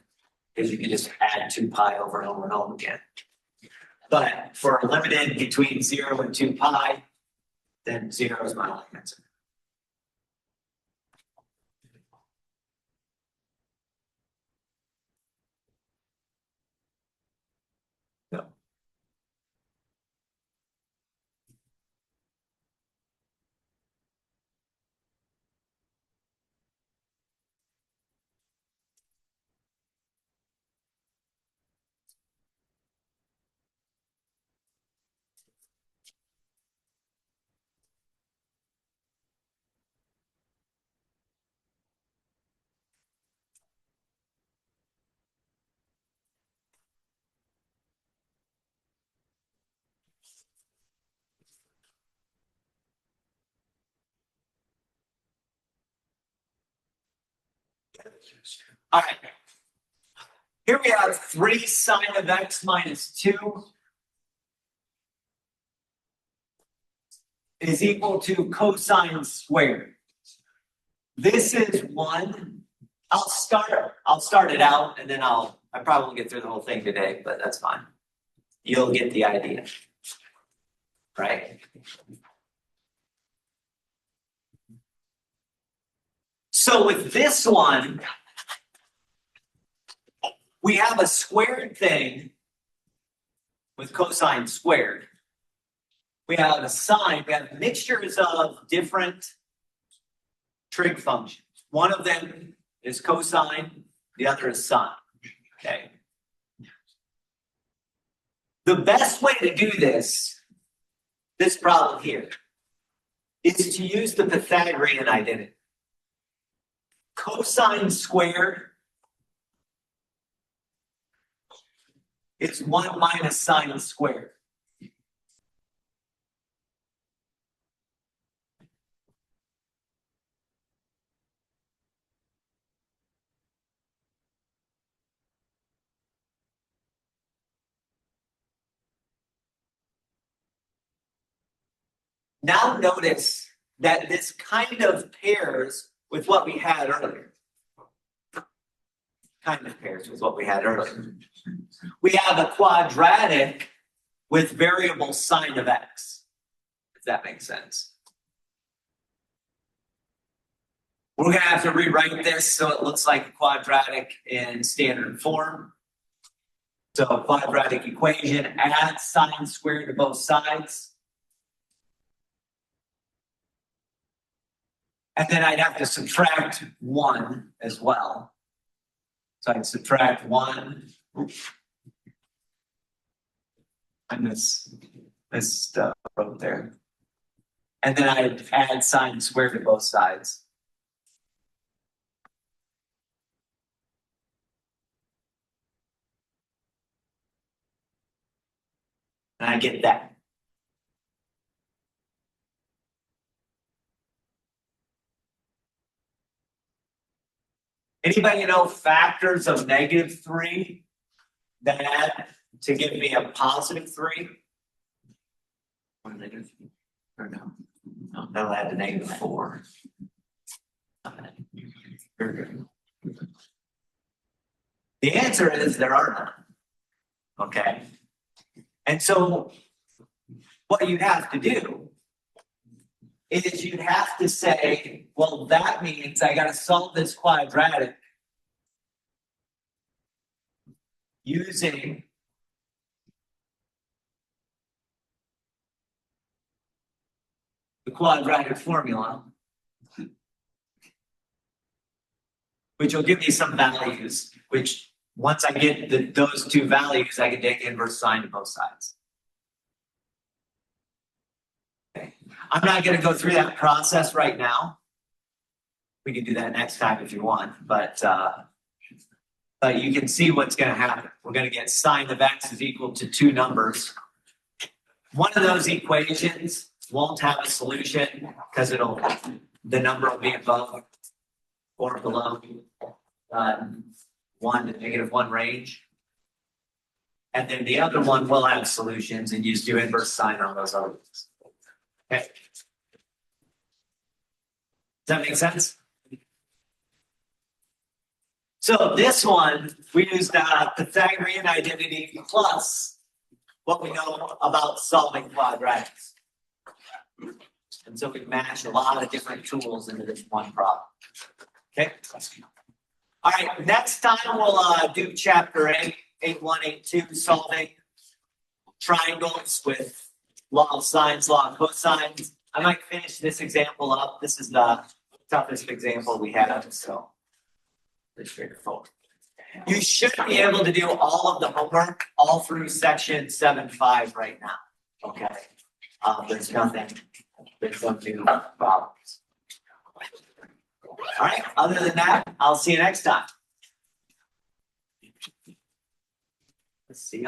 because you can just add 2 pi over and over and over again. But for a limited between 0 and 2 pi, then 0 is my only answer. So. All right. Here we have 3 sine of x minus 2 is equal to cosine squared. This is 1. I'll start it out, and then I probably won't get through the whole thing today, but that's fine. You'll get the idea, right? So with this one, we have a squared thing with cosine squared. We have a sine, we have mixtures of different trig functions. One of them is cosine, the other is sine, okay? The best way to do this problem here, is to use the Pythagorean identity. Cosine squared is 1 minus sine squared. Now notice that this kind of pairs with what we had earlier. Kind of pairs with what we had earlier. We have a quadratic with variable sine of x, if that makes sense. We're gonna have to rewrite this so it looks like a quadratic in standard form. So a quadratic equation, add sine squared to both sides. And then I'd have to subtract 1 as well. So I'd subtract 1. And this stuff right there. And then I'd add sine squared to both sides. And I get that. Anybody know factors of -3 that add to give me a +3? Or negative, or no? That'll add to -4. The answer is there are none. Okay. And so what you'd have to do is you'd have to say, well, that means I gotta solve this quadratic using the quadratic formula, which will give me some values, which once I get those two values, I can take inverse sine to both sides. Okay. I'm not going to go through that process right now. We can do that next time if you want, but you can see what's going to happen. We're going to get sine of x is equal to 2 numbers. One of those equations won't have a solution because the number will be above or below 1 to -1 range. And then the other one will have solutions and you just do inverse sine on those others. Okay. Does that make sense? So this one, we used Pythagorean identity plus what we know about solving quadratics. And so we mashed a lot of different tools into this one problem. Okay. All right, next time we'll do chapter 8, 8.1, 8.2, solving triangles with law of sines, law of cosines. I might finish this example up. This is the toughest example we have, so it's straightforward. You should be able to do all of the homework all through section 7.5 right now. Okay. There's no new problems. All right, other than that, I'll see you next time. Let's see.